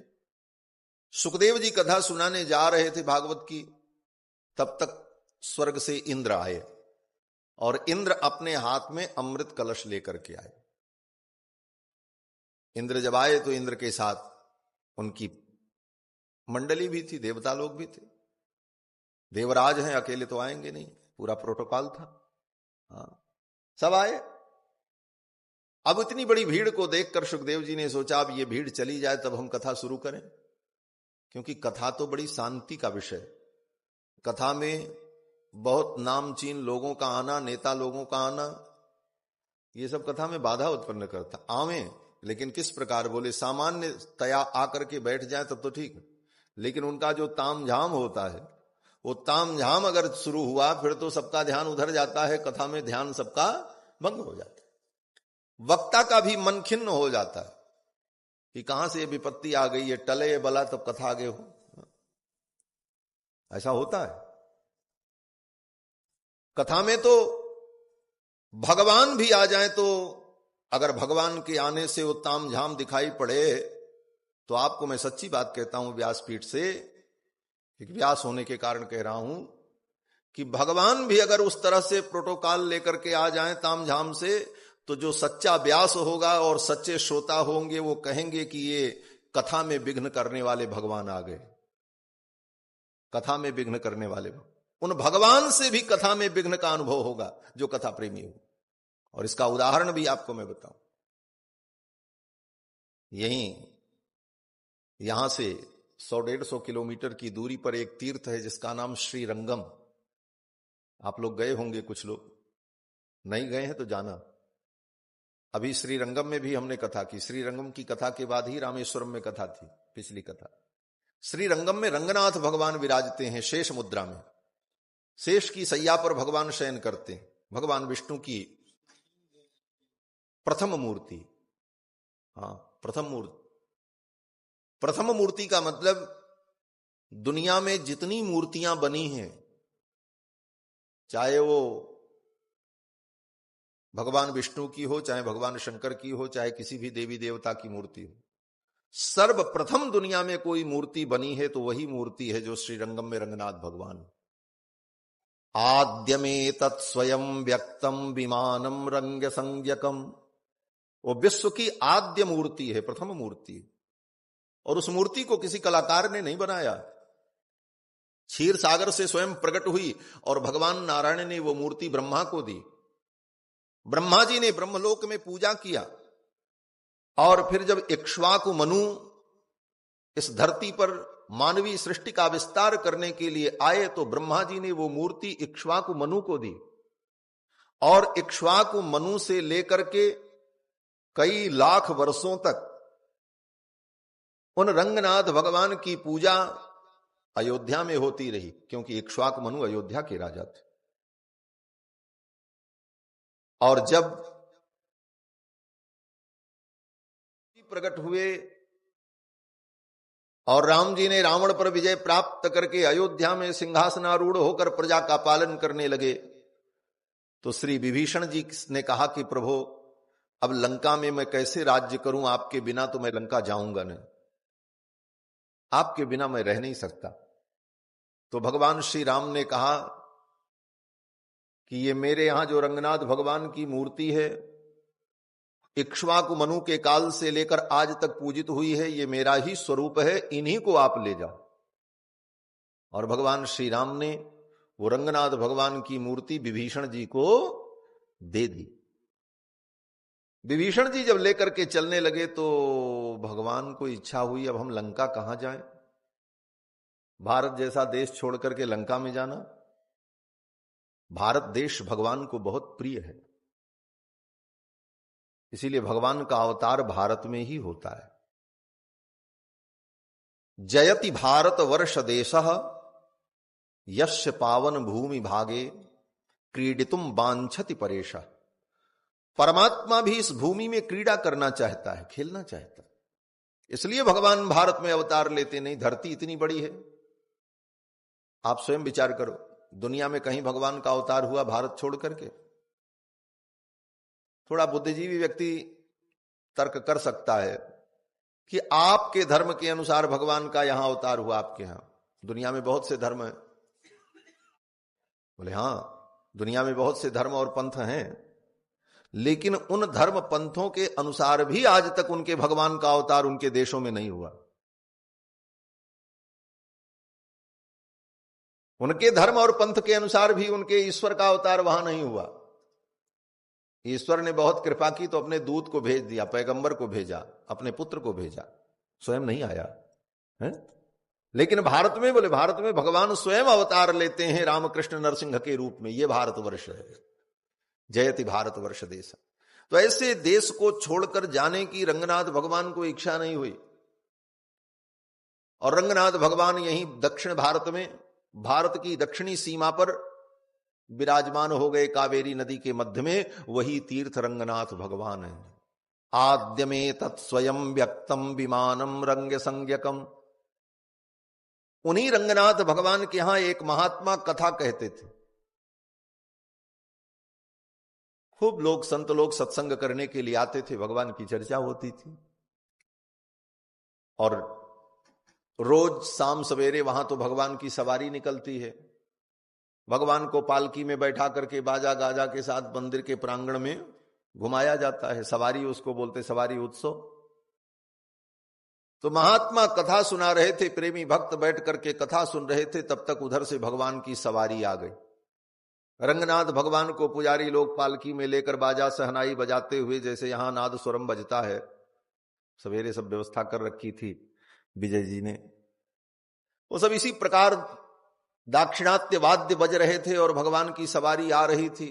सुखदेव जी कथा सुनाने जा रहे थे भागवत की, तब तक स्वर्ग से इंद्र आए। और इंद्र अपने हाथ में अमृत कलश लेकर के आए। इंद्र जब आए तो इंद्र के साथ उनकी मंडली भी थी, देवता लोग भी थे। देवराज हैं, अकेले तो आएंगे नहीं, पूरा प्रोटोकॉल था। सब आए। अब इतनी बड़ी भीड़ को देखकर सुखदेव जी ने सोचा अब ये भीड़ चली जाए तब हम कथा शुरू करें, क्योंकि कथा तो बड़ी शांति का विषय। कथा में बहुत नामचीन लोगों का आना, नेता लोगों का आना, ये सब कथा में बाधा उत्पन्न करता। आवे लेकिन किस प्रकार, बोले सामान्य तया आकर के बैठ जाए तब तो ठीक है, लेकिन उनका जो तामझाम होता है, वो तामझाम अगर शुरू हुआ फिर तो सबका ध्यान उधर जाता है, कथा में ध्यान सबका भंग हो जाता है। वक्ता का भी मन खिन्न हो जाता है कि कहां से ये विपत्ति आ गई है, टले बला तब कथा आगे हो। ऐसा होता है। कथा में तो भगवान भी आ जाए तो अगर भगवान के आने से वो तामझाम दिखाई पड़े तो आपको मैं सच्ची बात कहता हूं, व्यासपीठ से, एक व्यास होने के कारण कह रहा हूं कि भगवान भी अगर उस तरह से प्रोटोकॉल लेकर के आ जाएं तामझाम से, तो जो सच्चा व्यास होगा और सच्चे श्रोता होंगे वो कहेंगे कि ये कथा में विघ्न करने वाले भगवान आ गए। कथा में विघ्न करने वाले, उन भगवान से भी कथा में विघ्न का अनुभव होगा जो कथा प्रेमी हो। और इसका उदाहरण भी आपको मैं बताऊं, यहां से 100-150 किलोमीटर की दूरी पर एक तीर्थ है जिसका नाम श्रीरंगम। आप लोग गए होंगे, कुछ लोग नहीं गए हैं तो जाना। अभी श्रीरंगम में भी हमने कथा की। श्रीरंगम की कथा के बाद ही रामेश्वरम में कथा थी, पिछली कथा। श्रीरंगम में रंगनाथ भगवान विराजते हैं शेष मुद्रा में। शेष की सैया पर भगवान शयन करते हैं। भगवान विष्णु की प्रथम मूर्ति। हाँ, प्रथम मूर्ति। प्रथम मूर्ति का मतलब दुनिया में जितनी मूर्तियां बनी हैं, चाहे वो भगवान विष्णु की हो, चाहे भगवान शंकर की हो, चाहे किसी भी देवी देवता की मूर्ति हो, सर्वप्रथम दुनिया में कोई मूर्ति बनी है तो वही मूर्ति है जो श्रीरंगम में रंगनाथ भगवान। आद्यमे तत्स्वयं व्यक्तम विमानम रंग संज्ञकम, वो विश्व की आद्य मूर्ति है, प्रथम मूर्ति। और उस मूर्ति को किसी कलाकार ने नहीं बनाया, क्षीर सागर से स्वयं प्रकट हुई और भगवान नारायण ने वो मूर्ति ब्रह्मा को दी। ब्रह्मा जी ने ब्रह्मलोक में पूजा किया और फिर जब इक्ष्वाकु मनु इस धरती पर मानवीय सृष्टि का विस्तार करने के लिए आए तो ब्रह्मा जी ने वो मूर्ति इक्ष्वाकु मनु को दी। और इक्ष्वाकु मनु से लेकर के कई लाख वर्षों तक उन रंगनाथ भगवान की पूजा अयोध्या में होती रही, क्योंकि इक्ष्वाकु मनु अयोध्या के राजा थे। और जब प्रकट हुए और राम जी ने रावण पर विजय प्राप्त करके अयोध्या में सिंहासनारूढ़ होकर प्रजा का पालन करने लगे, तो श्री विभीषण जी ने कहा कि प्रभु, अब लंका में मैं कैसे राज्य करूं, आपके बिना तो मैं लंका जाऊंगा नहीं, आपके बिना मैं रह नहीं सकता। तो भगवान श्री राम ने कहा कि ये मेरे यहां जो रंगनाथ भगवान की मूर्ति है, इक्ष्वाकु मनु के काल से लेकर आज तक पूजित हुई है, ये मेरा ही स्वरूप है, इन्हीं को आप ले जाओ। और भगवान श्री राम ने वो रंगनाथ भगवान की मूर्ति विभीषण जी को दे दी। विभीषण जी जब लेकर के चलने लगे तो भगवान को इच्छा हुई, अब हम लंका कहां जाएं, भारत जैसा देश छोड़ करके लंका में जाना। भारत देश भगवान को बहुत प्रिय है, इसीलिए भगवान का अवतार भारत में ही होता है। जयति भारत वर्ष देशः यस्य पावन भूमि भागे क्रीडितुम वांछति परेशः। परमात्मा भी इस भूमि में क्रीड़ा करना चाहता है, खेलना चाहता है, इसलिए भगवान भारत में अवतार लेते। नहीं, धरती इतनी बड़ी है, आप स्वयं विचार करो, दुनिया में कहीं भगवान का अवतार हुआ भारत छोड़ करके? थोड़ा बुद्धिजीवी व्यक्ति तर्क कर सकता है कि आपके धर्म के अनुसार भगवान का यहां अवतार हुआ, आपके यहां दुनिया में बहुत से धर्म हैं। बोले हां, दुनिया में बहुत से धर्म और पंथ हैं, लेकिन उन धर्म पंथों के अनुसार भी आज तक उनके भगवान का अवतार उनके देशों में नहीं हुआ। उनके धर्म और पंथ के अनुसार भी उनके ईश्वर का अवतार वहां नहीं हुआ। ईश्वर ने बहुत कृपा की तो अपने दूत को भेज दिया, पैगंबर को भेजा, अपने पुत्र को भेजा, स्वयं नहीं आया है। लेकिन भारत में, बोले भारत में भगवान स्वयं अवतार लेते हैं रामकृष्ण नरसिंह के रूप में। ये भारतवर्ष है, जयति भारतवर्ष देश। तो ऐसे देश को छोड़कर जाने की रंगनाथ भगवान को इच्छा नहीं हुई और रंगनाथ भगवान यहीं दक्षिण भारत में, भारत की दक्षिणी सीमा पर विराजमान हो गए, कावेरी नदी के मध्य में। वही तीर्थ रंगनाथ भगवान है। आद्य में तत्स्वयं व्यक्तम विमानम रंग संज्ञकम। उन्हीं रंगनाथ भगवान के यहां एक महात्मा कथा कहते थे। खूब लोग, संत लोग सत्संग करने के लिए आते थे, भगवान की चर्चा होती थी। और रोज शाम सवेरे वहां तो भगवान की सवारी निकलती है। भगवान को पालकी में बैठा करके बाजा गाजा के साथ मंदिर के प्रांगण में घुमाया जाता है। सवारी उसको बोलते, सवारी उत्सव। तो महात्मा कथा सुना रहे थे, प्रेमी भक्त बैठ करके कथा सुन रहे थे, तब तक उधर से भगवान की सवारी आ गई। रंगनाथ भगवान को पुजारी लोग पालकी में लेकर बाजा सहनाई बजाते हुए, जैसे यहां नाद स्वरम बजता है, सवेरे सब व्यवस्था कर रखी थी विजय जी ने, वो सब इसी प्रकार दाक्षिणात्य वाद्य बज रहे थे और भगवान की सवारी आ रही थी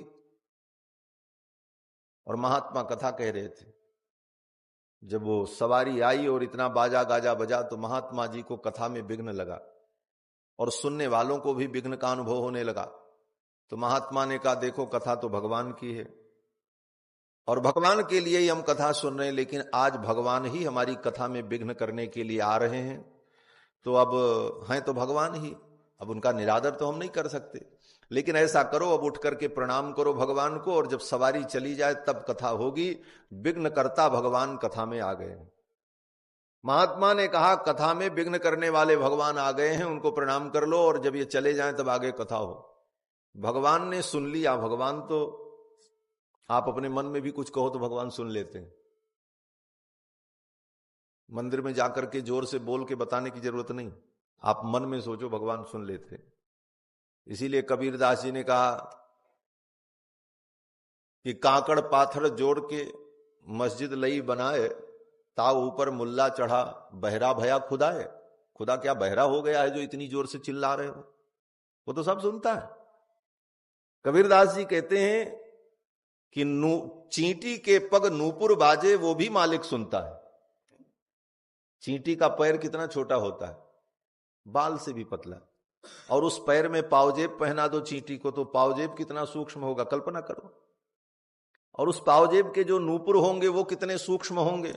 और महात्मा कथा कह रहे थे। जब वो सवारी आई और इतना बाजा गाजा बजा तो महात्मा जी को कथा में विघ्न लगा और सुनने वालों को भी विघ्न का अनुभव होने लगा। तो महात्मा ने कहा, देखो कथा तो भगवान की है और भगवान के लिए ही हम कथा सुन रहे हैं, लेकिन आज भगवान ही हमारी कथा में विघ्न करने के लिए आ रहे हैं। तो अब हैं तो भगवान ही, अब उनका निरादर तो हम नहीं कर सकते, लेकिन ऐसा करो, अब उठ करके प्रणाम करो भगवान को और जब सवारी चली जाए तब कथा होगी। विघ्न करता भगवान कथा में आ गए। महात्मा ने कहा, कथा में विघ्न करने वाले भगवान आ गए हैं, उनको प्रणाम कर लो और जब ये चले जाएं तब आगे कथा हो। भगवान ने सुन लिया। भगवान तो, आप अपने मन में भी कुछ कहो तो भगवान सुन लेते हैं। मंदिर में जाकर के जोर से बोल के बताने की जरूरत नहीं, आप मन में सोचो, भगवान सुन लेते हैं। इसीलिए कबीरदास जी ने कहा कि काकड़ पाथर जोड़ के मस्जिद लई बनाए, ताव ऊपर मुल्ला चढ़ा बहरा भया खुदा है। खुदा क्या बहरा हो गया है जो इतनी जोर से चिल्ला रहे हो? वो तो सब सुनता है। कबीरदास जी कहते हैं कि चींटी के पग नूपुर बाजे वो भी मालिक सुनता है। चींटी का पैर कितना छोटा होता है, बाल से भी पतला, और उस पैर में पावजेब पहना दो चींटी को तो पावजेब कितना सूक्ष्म होगा, कल्पना करो। और उस पावजेब के जो नूपुर होंगे वो कितने सूक्ष्म होंगे,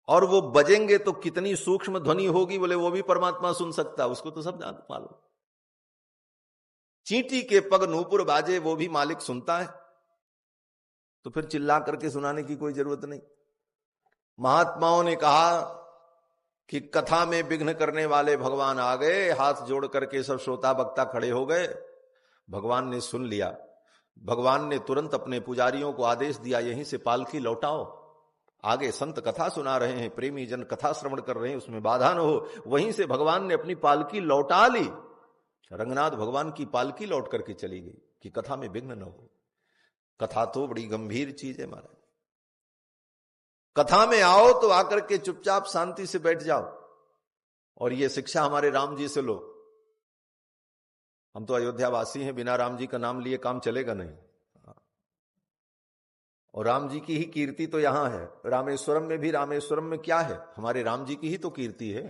और वो बजेंगे तो कितनी सूक्ष्म ध्वनि होगी। बोले वो भी परमात्मा सुन सकता है, उसको तो सब जान मालूम। चींटी के पग नूपुर बाजे वो भी मालिक सुनता है, तो फिर चिल्ला करके सुनाने की कोई जरूरत नहीं। महात्माओं ने कहा कि कथा में विघ्न करने वाले भगवान आ गए। हाथ जोड़ करके सब श्रोता वक्ता खड़े हो गए। भगवान ने सुन लिया। भगवान ने तुरंत अपने पुजारियों को आदेश दिया, यहीं से पालकी लौटाओ, आगे संत कथा सुना रहे हैं, प्रेमी जन कथा श्रवण कर रहे हैं, उसमें बाधा न हो। वहीं से भगवान ने अपनी पालकी लौटा ली। रंगनाथ भगवान की पालकी लौट करके चली गई कि कथा में विघ्न न हो। कथा तो बड़ी गंभीर चीज है महाराज। कथा में आओ तो आकर के चुपचाप शांति से बैठ जाओ, और ये शिक्षा हमारे राम जी से लो। हम तो अयोध्या वासी हैं, बिना राम जी का नाम लिए काम चलेगा नहीं। और राम जी की ही कीर्ति तो यहां है। रामेश्वरम में भी, रामेश्वरम में क्या है, हमारे राम जी की ही तो कीर्ति है।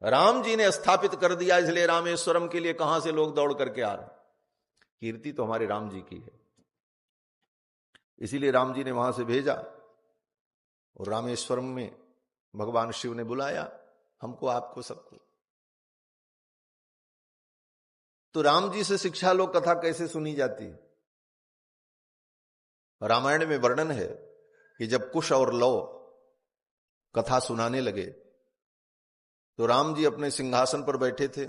राम जी ने स्थापित कर दिया, इसलिए रामेश्वरम के लिए कहां से लोग दौड़ करके आ रहे। कीर्ति तो हमारे राम जी की है, इसीलिए राम जी ने वहां से भेजा। और रामेश्वरम में भगवान शिव ने बुलाया हमको, आपको, सबको। तो राम जी से शिक्षा लो, कथा कैसे सुनी जाती है। रामायण में वर्णन है कि जब कुश और लव कथा सुनाने लगे तो राम जी अपने सिंहासन पर बैठे थे,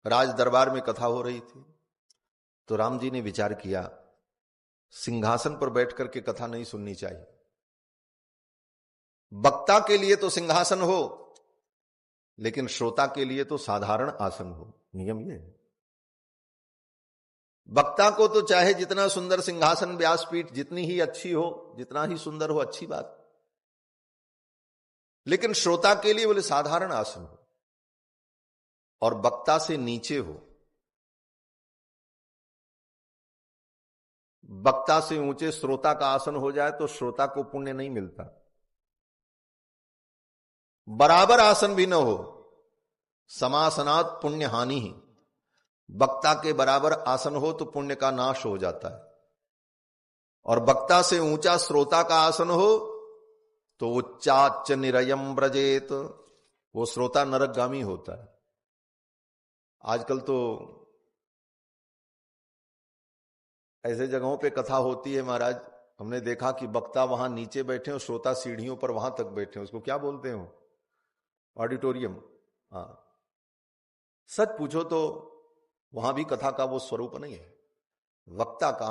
राज दरबार में कथा हो रही थी। तो राम जी ने विचार किया, सिंहासन पर बैठ करके कथा नहीं सुननी चाहिए। वक्ता के लिए तो सिंहासन हो, लेकिन श्रोता के लिए तो साधारण आसन हो। नियम ये है। वक्ता को तो चाहे जितना सुंदर सिंहासन, व्यासपीठ जितनी ही अच्छी हो, जितना ही सुंदर हो, अच्छी बात, लेकिन श्रोता के लिए बोले साधारण आसन हो और वक्ता से नीचे हो। वक्ता से ऊंचे श्रोता का आसन हो जाए तो श्रोता को पुण्य नहीं मिलता। बराबर आसन भी न हो, समासनात् पुण्य हानि ही। वक्ता के बराबर आसन हो तो पुण्य का नाश हो जाता है, और वक्ता से ऊंचा श्रोता का आसन हो तो उच्चाच निरयम ब्रजेत, वो श्रोता नरकगामी होता है। आजकल तो ऐसे जगहों पे कथा होती है महाराज, हमने देखा कि वक्ता वहां नीचे बैठे और श्रोता सीढ़ियों पर वहां तक बैठे, उसको क्या बोलते हो, ऑडिटोरियम। हाँ, सच पूछो तो वहां भी कथा का वो स्वरूप नहीं है। वक्ता का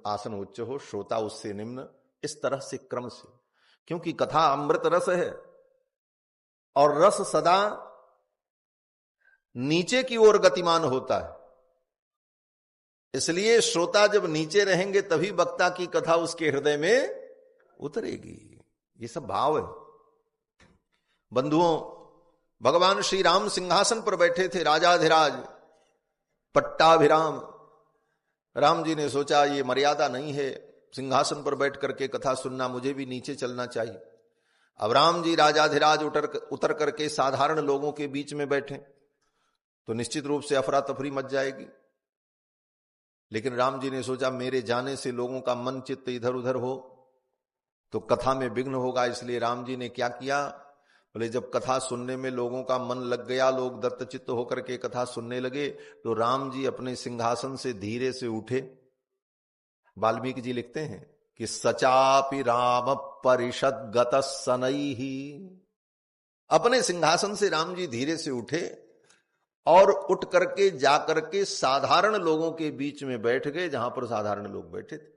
आसन उच्च हो, श्रोता उससे निम्न, इस तरह से क्रम से, क्योंकि कथा अमृत रस है और रस सदा नीचे की ओर गतिमान होता है। इसलिए श्रोता जब नीचे रहेंगे तभी वक्ता की कथा उसके हृदय में उतरेगी। ये सब भाव है। बंधुओं, भगवान श्री राम सिंहासन पर बैठे थे, राजाधिराज पट्टाभिराम। राम जी ने सोचा ये मर्यादा नहीं है, सिंहासन पर बैठ करके कथा सुनना, मुझे भी नीचे चलना चाहिए। अब राम जी राजाधिराज उतर करके साधारण लोगों के बीच में बैठे तो निश्चित रूप से अफरा तफरी मच जाएगी। लेकिन राम जी ने सोचा मेरे जाने से लोगों का मन चित्त इधर उधर हो तो कथा में विघ्न होगा। इसलिए राम जी ने क्या किया, बोले जब कथा सुनने में लोगों का मन लग गया, लोग दत्तचित्त होकर के कथा सुनने लगे, तो राम जी अपने सिंहासन से धीरे से उठे। वाल्मीकि जी लिखते हैं कि सचापि राम परिषद गत सनई ही, अपने सिंहासन से राम जी धीरे से उठे और उठ करके जाकर के साधारण लोगों के बीच में बैठ गए जहां पर साधारण लोग बैठे थे।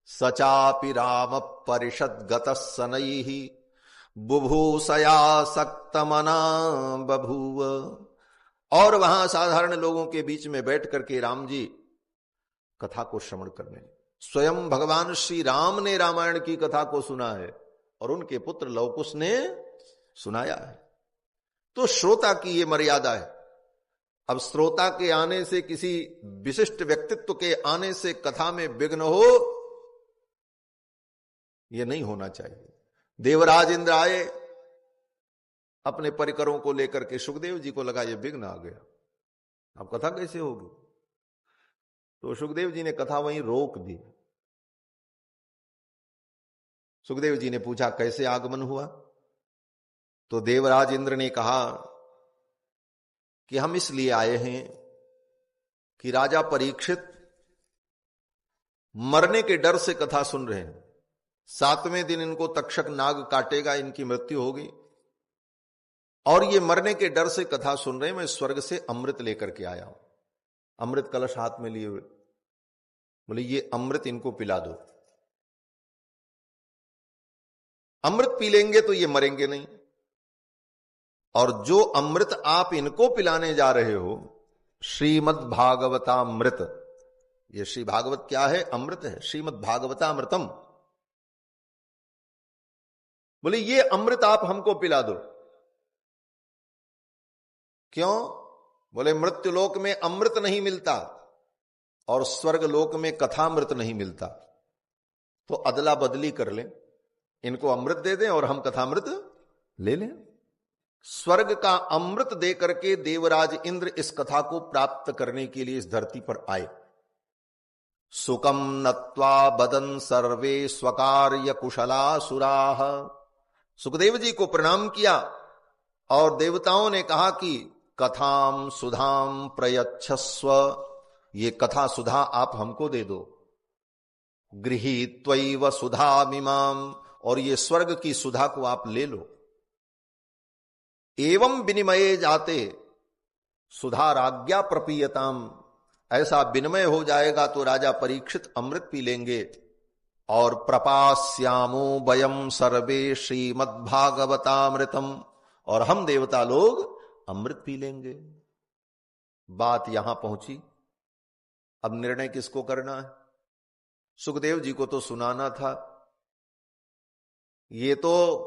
सचापि राम परिषद गत सनई ही बुभूषया सक्तमना बभूव। और वहां साधारण लोगों के बीच में बैठ करके राम जी कथा को श्रवण करने, स्वयं भगवान श्री राम ने रामायण की कथा को सुना है और उनके पुत्र लवकुश ने सुनाया है। तो श्रोता की ये मर्यादा है। अब श्रोता के आने से, किसी विशिष्ट व्यक्तित्व के आने से कथा में विघ्न हो, यह नहीं होना चाहिए। देवराज इंद्र आए अपने परिकरों को लेकर के, सुखदेव जी को लगा ये विघ्न आ गया, अब कथा कैसे होगी। तो सुखदेव जी ने कथा वहीं रोक दी। सुखदेव जी ने पूछा कैसे आगमन हुआ, तो देवराज इंद्र ने कहा कि हम इसलिए आए हैं कि राजा परीक्षित मरने के डर से कथा सुन रहे हैं। 7वें दिन इनको तक्षक नाग काटेगा, इनकी मृत्यु होगी, और ये मरने के डर से कथा सुन रहे हैं। मैं स्वर्ग से अमृत लेकर के आया हूं, अमृत कलश हाथ में लिए हुए। बोले ये अमृत इनको पिला दो, अमृत पी लेंगे तो ये मरेंगे नहीं, और जो अमृत आप इनको पिलाने जा रहे हो श्रीमद् भागवतामृत, ये श्री भागवत क्या है, अमृत है, श्रीमद् भागवतामृतम। बोले ये अमृत आप हमको पिला दो। क्यों? बोले मृत्युलोक में अमृत नहीं मिलता और स्वर्ग लोक में कथामृत नहीं मिलता, तो अदला बदली कर लें, इनको अमृत दे दें और हम कथामृत ले लें। स्वर्ग का अमृत दे करके देवराज इंद्र इस कथा को प्राप्त करने के लिए इस धरती पर आए। सुकम नत्वा बदन सर्वे स्वकार्य कुशला सुराह। सुखदेव जी को प्रणाम किया और देवताओं ने कहा कि कथाम सुधाम प्रयच्छस्व, ये कथा सुधा आप हमको दे दो। गृहीत्वैव सुधामिमाम, और ये स्वर्ग की सुधा को आप ले लो। एवं विनिमये जाते सुधा राज्ञा प्रपीयताम, ऐसा विनिमय हो जाएगा तो राजा परीक्षित अमृत पी लेंगे। और प्रपास्यामो वयम सर्वे श्रीमद्भागवतामृतम, और हम देवता लोग अमृत पी लेंगे। बात यहां पहुंची, अब निर्णय किसको करना है? सुखदेव जी को तो सुनाना था, ये तो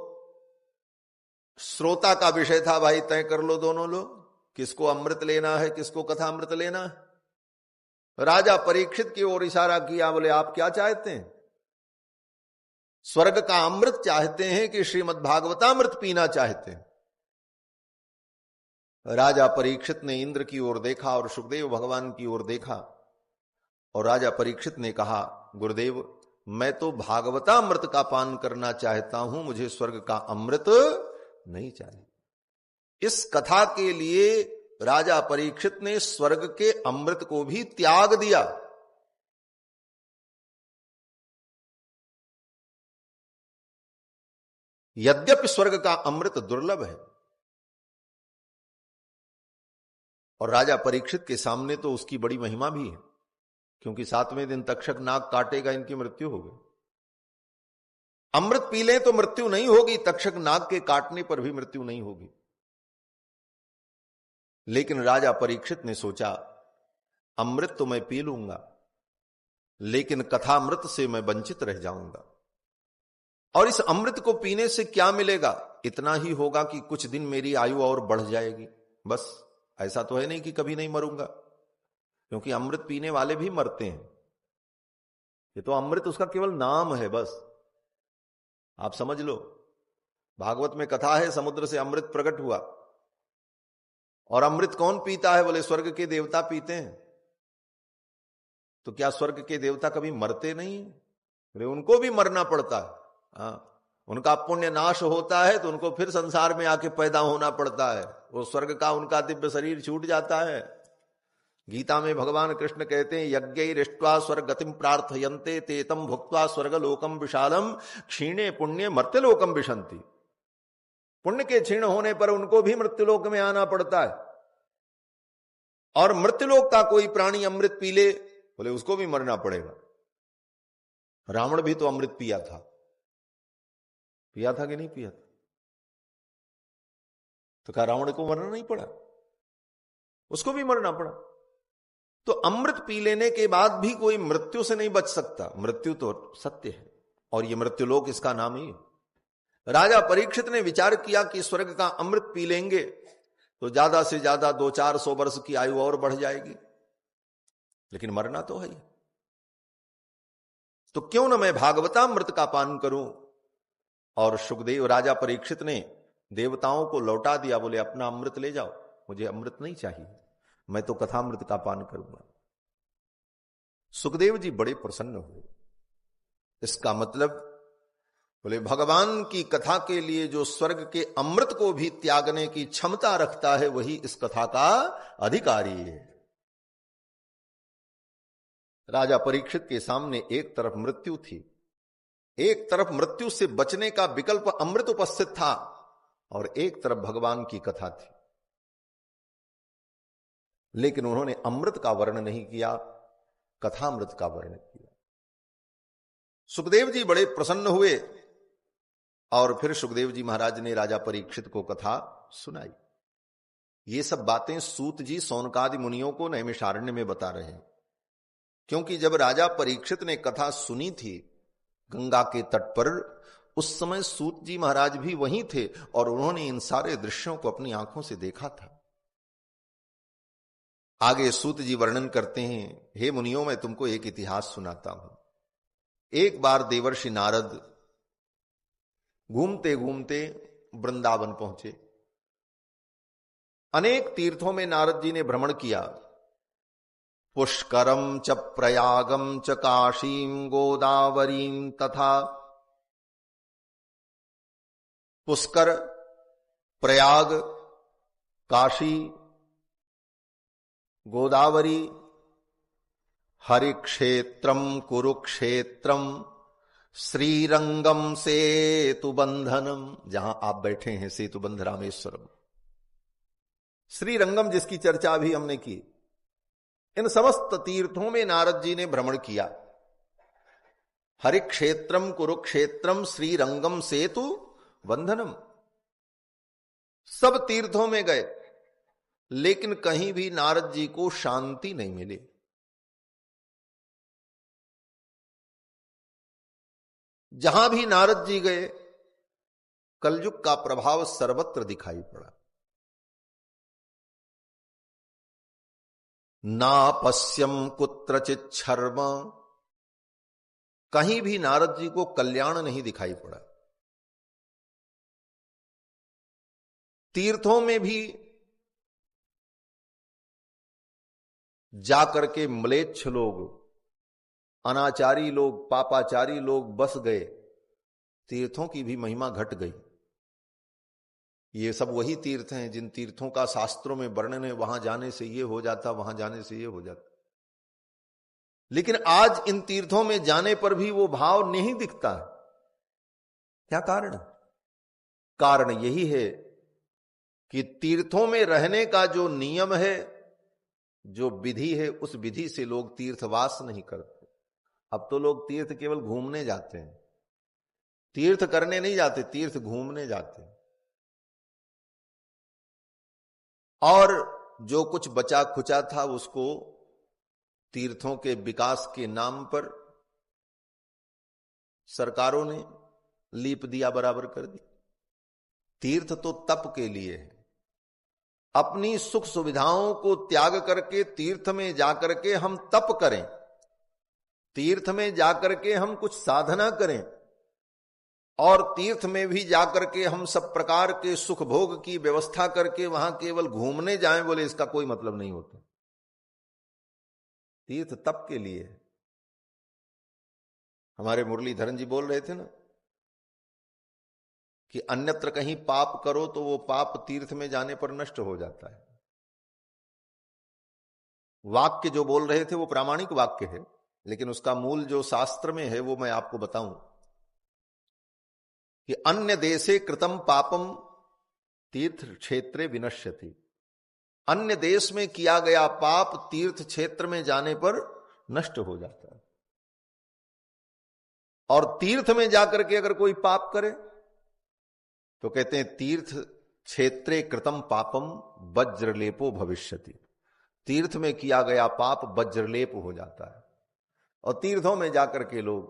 श्रोता का विषय था। भाई तय कर लो दोनों लोग, किसको अमृत लेना है, किसको कथा अमृत लेना है। राजा परीक्षित की ओर इशारा किया, बोले आप क्या चाहते हैं? स्वर्ग का अमृत चाहते हैं कि श्रीमद् भागवतामृत पीना चाहते हैं? राजा परीक्षित ने इंद्र की ओर देखा और सुखदेव भगवान की ओर देखा, और राजा परीक्षित ने कहा गुरुदेव मैं तो भागवतामृत का पान करना चाहता हूं, मुझे स्वर्ग का अमृत नहीं चाहिए। इस कथा के लिए राजा परीक्षित ने स्वर्ग के अमृत को भी त्याग दिया। यद्यपि स्वर्ग का अमृत दुर्लभ है, और राजा परीक्षित के सामने तो उसकी बड़ी महिमा भी है, क्योंकि 7वें दिन तक्षक नाग काटेगा, इनकी मृत्यु हो गई। अमृत पी लें तो मृत्यु नहीं होगी, तक्षक नाग के काटने पर भी मृत्यु नहीं होगी। लेकिन राजा परीक्षित ने सोचा, अमृत तो मैं पी लूंगा, लेकिन कथामृत से मैं वंचित रह जाऊंगा। और इस अमृत को पीने से क्या मिलेगा? इतना ही होगा कि कुछ दिन मेरी आयु और बढ़ जाएगी, बस। ऐसा तो है नहीं कि कभी नहीं मरूंगा, क्योंकि अमृत पीने वाले भी मरते हैं। ये तो अमृत उसका केवल नाम है, बस आप समझ लो। भागवत में कथा है, समुद्र से अमृत प्रकट हुआ, और अमृत कौन पीता है? बोले स्वर्ग के देवता पीते हैं। तो क्या स्वर्ग के देवता कभी मरते नहीं? बोले उनको भी मरना पड़ता है। उनका पुण्य नाश होता है तो उनको फिर संसार में आके पैदा होना पड़ता है। वो स्वर्ग का उनका दिव्य शरीर छूट जाता है। गीता में भगवान कृष्ण कहते हैं, यज्ञैरिष्ट्वा स्वर्ग गतिम प्रार्थयन्ते तेतम भुक्त्वा स्वर्ग लोकम विशालम क्षीणे पुण्य मर्त्य लोकम विशंति। पुण्य के क्षीण होने पर उनको भी मृत्युलोक में आना पड़ता है। और मृत्युलोक का कोई प्राणी अमृत पी ले, बोले उसको भी मरना पड़ेगा। रावण भी तो अमृत पिया था कि नहीं पिया था? तो क्या रावण को मरना नहीं पड़ा? उसको भी मरना पड़ा। तो अमृत पी लेने के बाद भी कोई मृत्यु से नहीं बच सकता। मृत्यु तो सत्य है, और ये मृत्युलोक इसका नाम ही है। राजा परीक्षित ने विचार किया कि स्वर्ग का अमृत पी लेंगे तो ज्यादा से ज्यादा 200-400 वर्ष की आयु और बढ़ जाएगी, लेकिन मरना तो है ही। तो क्यों न मैं भागवतामृत का पान करूं। और सुखदेव राजा परीक्षित ने देवताओं को लौटा दिया, बोले अपना अमृत ले जाओ, मुझे अमृत नहीं चाहिए, मैं तो कथामृत का पान करूंगा। सुखदेव जी बड़े प्रसन्न हुए। इसका मतलब, बोले भगवान की कथा के लिए जो स्वर्ग के अमृत को भी त्यागने की क्षमता रखता है, वही इस कथा का अधिकारी है। राजा परीक्षित के सामने एक तरफ मृत्यु थी, एक तरफ मृत्यु से बचने का विकल्प अमृत उपस्थित था, और एक तरफ भगवान की कथा थी। लेकिन उन्होंने अमृत का वर्णन नहीं किया, कथामृत का वर्णन किया। सुखदेव जी बड़े प्रसन्न हुए, और फिर सुखदेव जी महाराज ने राजा परीक्षित को कथा सुनाई। ये सब बातें सूत जी सौनकादि मुनियों को नैमिषारण्य में बता रहे हैं, क्योंकि जब राजा परीक्षित ने कथा सुनी थी गंगा के तट पर, उस समय सूत जी महाराज भी वहीं थे, और उन्होंने इन सारे दृश्यों को अपनी आंखों से देखा था। आगे सूत जी वर्णन करते हैं, हे मुनियों, मैं तुमको एक इतिहास सुनाता हूं। एक बार देवर्षि नारद घूमते घूमते वृंदावन पहुंचे। अनेक तीर्थों में नारद जी ने भ्रमण किया। पुष्करम च प्रयागम च काशीम गोदावरीम तथा। पुष्कर, प्रयाग, काशी, गोदावरी, हरिक्षेत्रम कुरुक्षेत्रम, श्रीरंगम सेतुबंधनम, जहां आप बैठे हैं सेतुबंध रामेश्वरम, श्रीरंगम जिसकी चर्चा भी हमने की। इन समस्त तीर्थों में नारद जी ने भ्रमण किया। हरिक्षेत्रम कुरुक्षेत्रम श्रीरंगम सेतु बंधनम, सब तीर्थों में गए, लेकिन कहीं भी नारद जी को शांति नहीं मिली। जहां भी नारद जी गए, कलयुग का प्रभाव सर्वत्र दिखाई पड़ा। नापश्यम कुत्रचित शर्म, कहीं भी नारद जी को कल्याण नहीं दिखाई पड़ा। तीर्थों में भी जाकर के म्लेच्छ लोग, अनाचारी लोग, पापाचारी लोग बस गए, तीर्थों की भी महिमा घट गई। ये सब वही तीर्थ हैं जिन तीर्थों का शास्त्रों में वर्णन है, वहां जाने से ये हो जाता, वहां जाने से ये हो जाता। लेकिन आज इन तीर्थों में जाने पर भी वो भाव नहीं दिखता है। क्या कारण? कारण यही है कि तीर्थों में रहने का जो नियम है जो विधि है उस विधि से लोग तीर्थवास नहीं करते। अब तो लोग तीर्थ केवल घूमने जाते हैं, तीर्थ करने नहीं जाते, तीर्थ घूमने जाते हैं। और जो कुछ बचा खुचा था उसको तीर्थों के विकास के नाम पर सरकारों ने लीप दिया, बराबर कर दी। तीर्थ तो तप के लिए है। अपनी सुख सुविधाओं को त्याग करके तीर्थ में जाकर के हम तप करें, तीर्थ में जाकर के हम कुछ साधना करें, और तीर्थ में भी जाकर के हम सब प्रकार के सुख भोग की व्यवस्था करके वहां केवल घूमने जाएं, बोले इसका कोई मतलब नहीं होता। तीर्थ तप के लिए है। हमारे मुरलीधरन जी बोल रहे थे ना कि अन्यत्र कहीं पाप करो तो वो पाप तीर्थ में जाने पर नष्ट हो जाता है। वाक्य जो बोल रहे थे वो प्रामाणिक वाक्य है, लेकिन उसका मूल जो शास्त्र में है वो मैं आपको बताऊं कि अन्य देशे कृतम पापम तीर्थ क्षेत्रे विनश्यति। अन्य देश में किया गया पाप तीर्थ क्षेत्र में जाने पर नष्ट हो जाता है। और तीर्थ में जाकर के अगर कोई पाप करे तो कहते हैं तीर्थ क्षेत्रे कृतम पापम वज्रलेपो भविष्यति। तीर्थ में किया गया पाप वज्रलेप हो जाता है। और तीर्थों में जाकर के लोग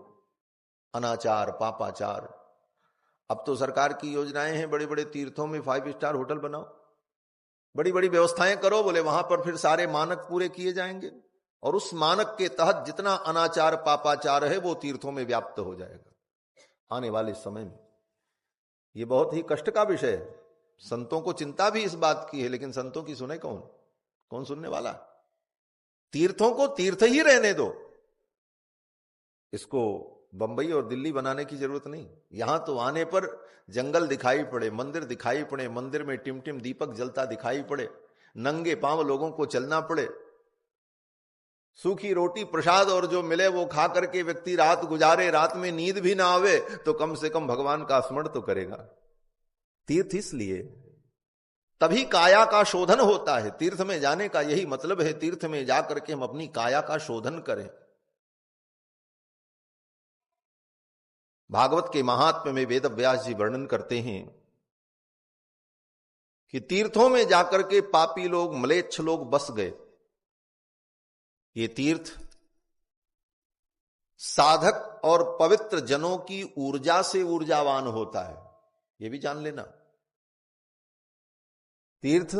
अनाचार, पापाचार, अब तो सरकार की योजनाएं हैं, बड़े बड़े तीर्थों में 5 स्टार होटल बनाओ, बड़ी बड़ी व्यवस्थाएं करो, बोले वहां पर फिर सारे मानक पूरे किए जाएंगे और उस मानक के तहत जितना अनाचार पापाचार है वो तीर्थों में व्याप्त हो जाएगा आने वाले समय में। ये बहुत ही कष्ट का विषय है। संतों को चिंता भी इस बात की है, लेकिन संतों की सुने कौन? कौन सुनने वाला? तीर्थों को तीर्थ ही रहने दो, इसको बंबई और दिल्ली बनाने की जरूरत नहीं। यहां तो आने पर जंगल दिखाई पड़े, मंदिर दिखाई पड़े, मंदिर में टिमटिम दीपक जलता दिखाई पड़े, नंगे पांव लोगों को चलना पड़े, सूखी रोटी प्रसाद और जो मिले वो खा करके व्यक्ति रात गुजारे, रात में नींद भी ना आवे तो कम से कम भगवान का स्मरण तो करेगा। तीर्थ इसलिए, तभी काया का शोधन होता है। तीर्थ में जाने का यही मतलब है, तीर्थ में जाकर के हम अपनी काया का शोधन करें। भागवत के महात्म्य में वेद व्यास जी वर्णन करते हैं कि तीर्थों में जाकर के पापी लोग, म्लेच्छ लोग बस गए। ये तीर्थ साधक और पवित्र जनों की ऊर्जा से ऊर्जावान होता है, ये भी जान लेना। तीर्थ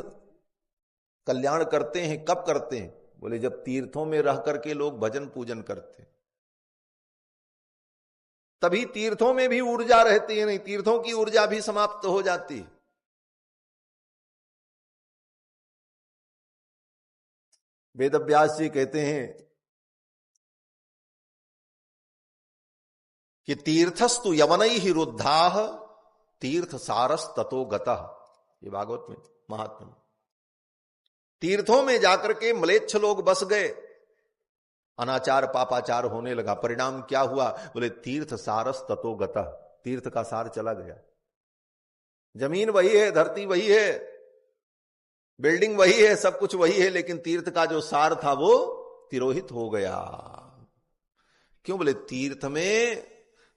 कल्याण करते हैं, कब करते हैं? बोले जब तीर्थों में रह करके लोग भजन पूजन करते हैं, तभी तीर्थों में भी ऊर्जा रहती है, नहीं तीर्थों की ऊर्जा भी समाप्त हो जाती है। वेदव्यास जी कहते हैं कि तीर्थस्तु यवनैः ही रुद्धाः तीर्थ सारस ततो गतः। ये भागवत में महात्मा। तीर्थों में जाकर के म्लेच्छ लोग बस गए, अनाचार पापाचार होने लगा। परिणाम क्या हुआ? बोले तीर्थ सारस ततो गतः, तीर्थ का सार चला गया। जमीन वही है, धरती वही है, बिल्डिंग वही है, सब कुछ वही है, लेकिन तीर्थ का जो सार था वो तिरोहित हो गया। क्यों? बोले तीर्थ में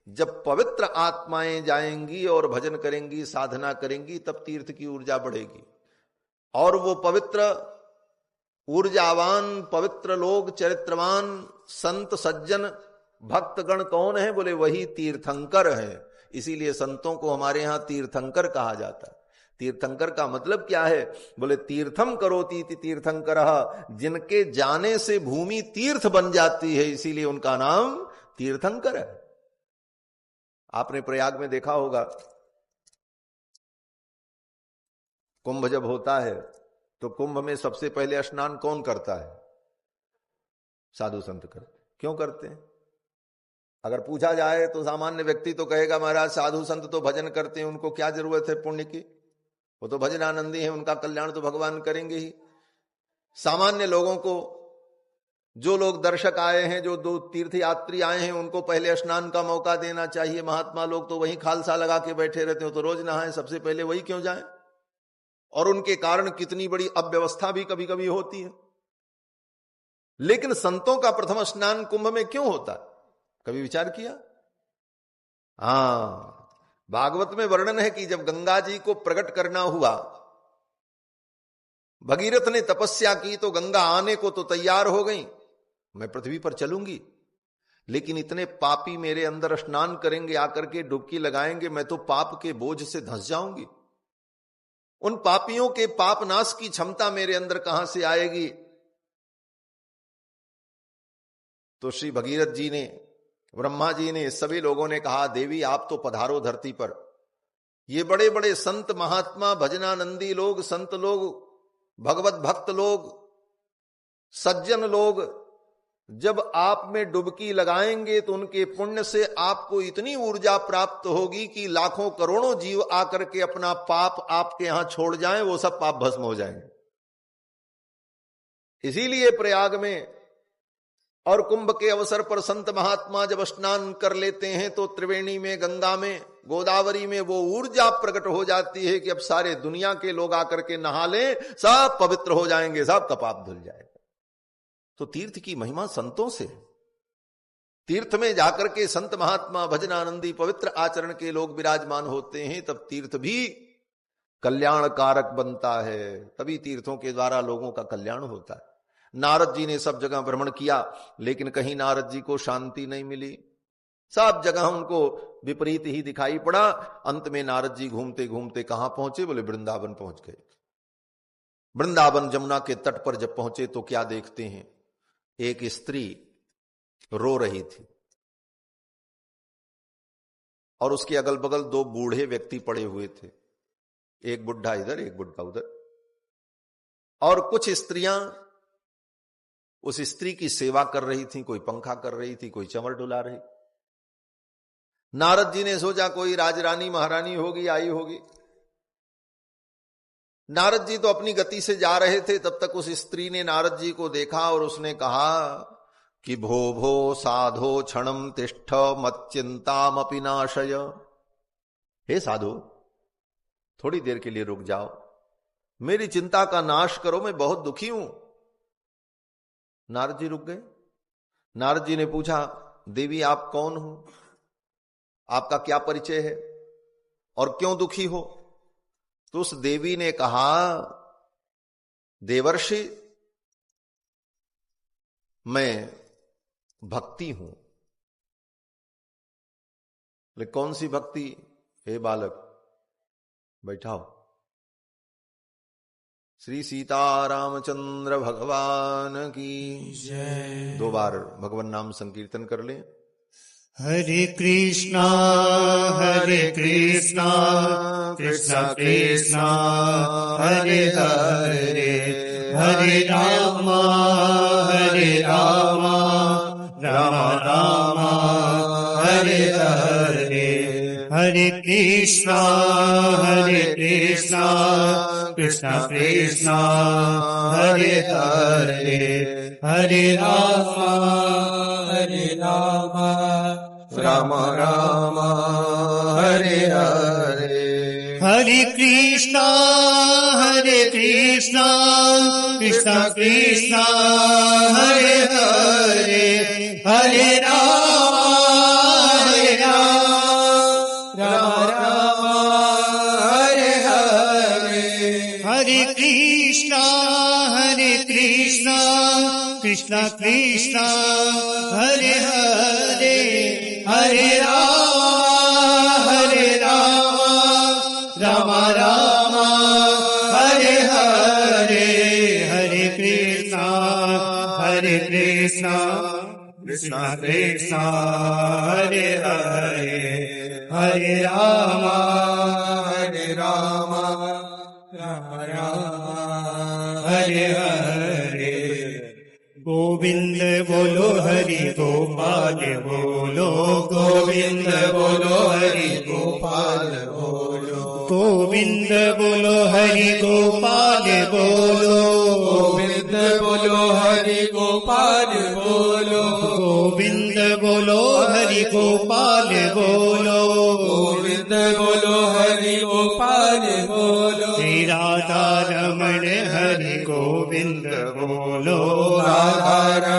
जब पवित्र आत्माएं जाएंगी और भजन करेंगी, साधना करेंगी, तब तीर्थ की ऊर्जा बढ़ेगी। और वो पवित्र ऊर्जावान पवित्र लोग, चरित्रवान संत सज्जन भक्तगण कौन है? बोले वही तीर्थंकर है। इसीलिए संतों को हमारे यहां तीर्थंकर कहा जाता है। तीर्थंकर का मतलब क्या है? बोले तीर्थम करोति तीर्थंकर, जिनके जाने से भूमि तीर्थ बन जाती है, इसीलिए उनका नाम तीर्थंकर है। आपने प्रयाग में देखा होगा, कुंभ जब होता है तो कुंभ में सबसे पहले स्नान कौन करता है? साधु संत करते। क्यों करते हैं? अगर पूछा जाए तो सामान्य व्यक्ति तो कहेगा महाराज साधु संत तो भजन करते हैं, उनको क्या जरूरत है पुण्य की, वो तो भजन आनंदी है, उनका कल्याण तो भगवान करेंगे ही। सामान्य लोगों को, जो लोग दर्शक आए हैं, जो दो तीर्थ यात्री आए हैं, उनको पहले स्नान का मौका देना चाहिए। महात्मा लोग तो वहीं खालसा लगा के बैठे रहते हो, तो रोज नहाएं, सबसे पहले वही क्यों जाएं? और उनके कारण कितनी बड़ी अव्यवस्था भी कभी कभी होती है। लेकिन संतों का प्रथम स्नान कुंभ में क्यों होता, कभी विचार किया? हाँ, भागवत में वर्णन है कि जब गंगा जी को प्रकट करना हुआ, भगीरथ ने तपस्या की तो गंगा आने को तो तैयार हो गई, मैं पृथ्वी पर चलूंगी, लेकिन इतने पापी मेरे अंदर स्नान करेंगे, आकर के डुबकी लगाएंगे, मैं तो पाप के बोझ से धंस जाऊंगी। उन पापियों के पाप नाश की क्षमता मेरे अंदर कहां से आएगी? तो श्री भगीरथ जी ने, ब्रह्मा जी ने, सभी लोगों ने कहा, देवी आप तो पधारो धरती पर। ये बड़े बड़े संत महात्मा, भजनानंदी लोग, संत लोग, भगवत भक्त लोग, सज्जन लोग जब आप में डुबकी लगाएंगे तो उनके पुण्य से आपको इतनी ऊर्जा प्राप्त होगी कि लाखों करोड़ों जीव आकर के अपना पाप आपके यहां छोड़ जाएं, वो सब पाप भस्म हो जाएंगे। इसीलिए प्रयाग में और कुंभ के अवसर पर संत महात्मा जब स्नान कर लेते हैं तो त्रिवेणी में, गंगा में, गोदावरी में वो ऊर्जा प्रकट हो जाती है कि अब सारे दुनिया के लोग आकर के नहा लें, सब पवित्र हो जाएंगे, सबका पाप धुल जाएगा। तो तीर्थ की महिमा संतों से, तीर्थ में जाकर के संत महात्मा, भजनानंदी, पवित्र आचरण के लोग विराजमान होते हैं, तब तीर्थ भी कल्याण कारक बनता है, तभी तीर्थों के द्वारा लोगों का कल्याण होता है। नारद जी ने सब जगह भ्रमण किया, लेकिन कहीं नारद जी को शांति नहीं मिली, सब जगह उनको विपरीत ही दिखाई पड़ा। अंत में नारद जी घूमते घूमते कहां पहुंचे? बोले वृंदावन पहुंच गए। वृंदावन जमुना के तट पर जब पहुंचे तो क्या देखते हैं, एक स्त्री रो रही थी और उसके अगल बगल दो बूढ़े व्यक्ति पड़े हुए थे, एक बुढ़ा इधर, एक बुढ़ा उधर, और कुछ स्त्रियां उस स्त्री की सेवा कर रही थी, कोई पंखा कर रही थी, कोई चंवर डुला रही। नारद जी ने सोचा कोई राजरानी महारानी होगी, आई होगी। नारद जी तो अपनी गति से जा रहे थे, तब तक उस स्त्री ने नारद जी को देखा और उसने कहा कि भो भो साधो क्षणम तिष्ठ मच्चिंतामपि नाशय। हे साधु, थोड़ी देर के लिए रुक जाओ, मेरी चिंता का नाश करो, मैं बहुत दुखी हूं। नारद जी रुक गए। नारद जी ने पूछा, देवी आप कौन हो, आपका क्या परिचय है और क्यों दुखी हो? तो उस देवी ने कहा, देवर्षि मैं भक्ति हूं। लेकिन कौन सी भक्ति? हे बालक बैठाओ। श्री सीतारामचंद्र भगवान की जय। 2 बार भगवान नाम संकीर्तन कर लें। हरे कृष्णा कृष्णा कृष्णा हरे हरे, हरे राम राम राम हरे हरे, हरे कृष्णा कृष्णा कृष्णा हरे हरे, हरे राम राम राम हरे हरे, हरे कृष्णा कृष्णा कृष्णा हरे हरे, हरे राम राम राम हरे हरे, हरे कृष्णा कृष्णा कृष्णा हरे हरे, हरे राम राम राम हरे हरे, हरे कृष्णा कृष्णा कृष्णा हरे हरे, हरे राम राम हरे हरे। गोविंद बोलो हरि गोपाल बोलो, गोविंद बोलो हरि गोपाल बोलो, गोविंद बोलो हरि गोपाल बोलो, गोविंद बोलो हरि गोपाल बोलो, गोविंद बोलो हरि गोपाल बोलो, गोविंद बोलो हरि गोपाल बोलो, श्री राधा रमण हरि गोविंद बोलो, राधा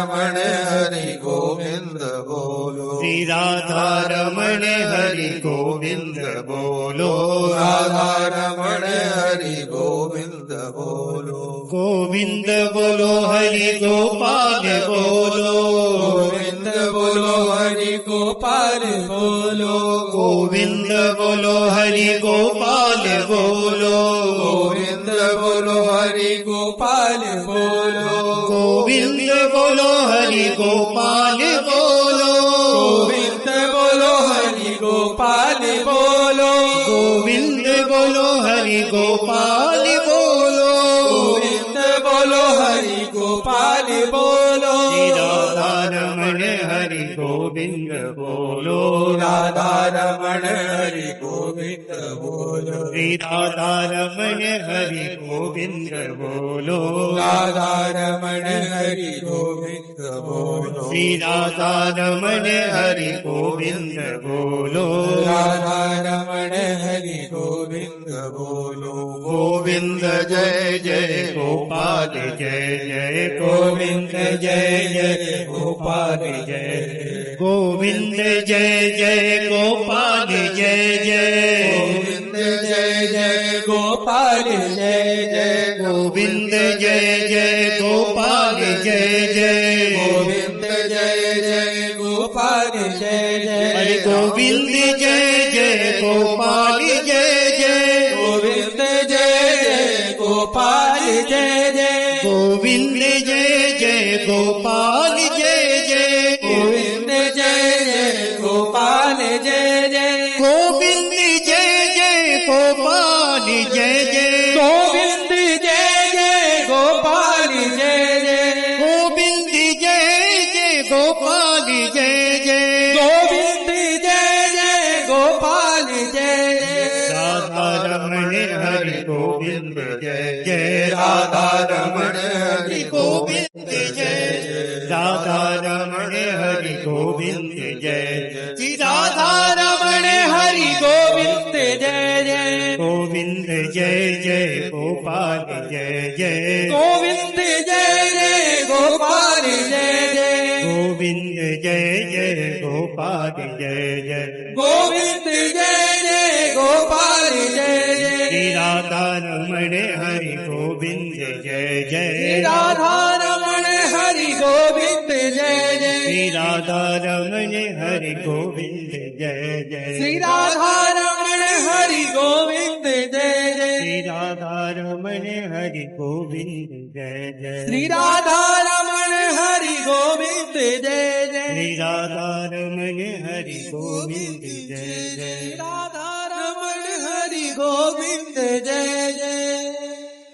श्री राधा रमण हरि गोविंद बोलो, राधा रमण हरि गोविंद बोलो, गोविंद बोलो हरि गोपाल बोलो, गोविंद बोलो हरि गोपाल बोलो, गोविंद बोलो हरि गोपाल बोलो, गोविंद बोलो हरि गोपाल बोलो, गोविंद बोलो हरि गोपाल बोलो, गोविंद बोलो हरि गोपाल बोलो, गोविंद बोलो हरि गोपाल बोलो, गोविंद बोलो हरि गोपाल बोलो, श्री राधा रमण हरि गोविंद बोलो, राधा रमण हरि गोविंद बोलो, श्री राधा रमण हरि गोविंद बोलो, राधा रमण हरि गोविंद बोलो, श्री राधा रमण हरि गोविंद बोलो, राधा रमण हरि गोविंद बोलो, गोविंद जय जय गोपाल जय जय गोविंद जय जय गोपाल जय, गोविंद जय जय गोपाल जय जय, गोविंद जय जय गोपाल जय जय, गोविंद जय जय गोपाल जय जय, गोविंद जय जय गोपाल जय जय, हरि गोविंद जय जय गोपाल जय जय, गोविंद जय जय गोपाल जय जय, गोविंद जय जय गोपाल जय जय, गोविंद जय जय गोपाल जय जय, गोविंद जय जय गोपाल जय जय, गोविंद जय जय गोपाल जय जय, गोविंद जय जय गोपाल जय जय, गोविंद जय जय गोपाल जय जय, राधा रमण हरि गोविंद जय जय, राधा रमण हरि गोविंद जय जय, राधा रमण हरि गोविंद जय जय, श्री राधा रमण हरि गोविंद जय जय, गोविंद जय जय गोपाल जय जय, गोविंद जय जय गोपाल जय जय, गोविंद जय जय गोपाल जय जय, गोविंद जय जय गोपाल जय जय, श्री राधा रमण हरि गोविंद जय जय, राधा रमण हरि गोविंद जय जय, श्री राधा रमण हरि गोविंद जय जय, श्री राधा रमण हरि गोविंद जय जय, श्री राधा रमण हरि गोविंद जय जय, श्री राधा रमण हरि गोविंद जय जय, श्री राधा रमण हरि गोविंद जय जय, राधा रमण हरि गोविंद जय जय,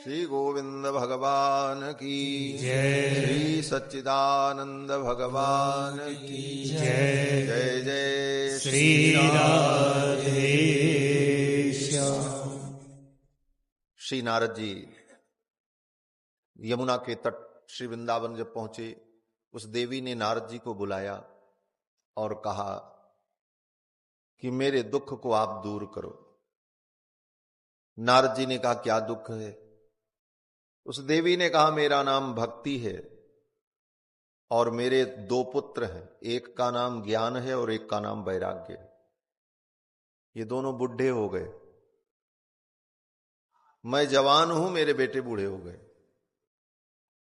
श्री गोविंद भगवान की जय, श्री सच्चिदानंद भगवान की जय जय जय श्री राधे श्याम। श्री नारद जी यमुना के तट श्री वृंदावन जब पहुंचे, उस देवी ने नारद जी को बुलाया और कहा कि मेरे दुख को आप दूर करो। नारद जी ने कहा क्या दुख है? उस देवी ने कहा मेरा नाम भक्ति है और मेरे 2 पुत्र हैं, एक का नाम ज्ञान है और एक का नाम वैराग्य है। ये दोनों बुढ़े हो गए, मैं जवान हूं, मेरे बेटे बूढ़े हो गए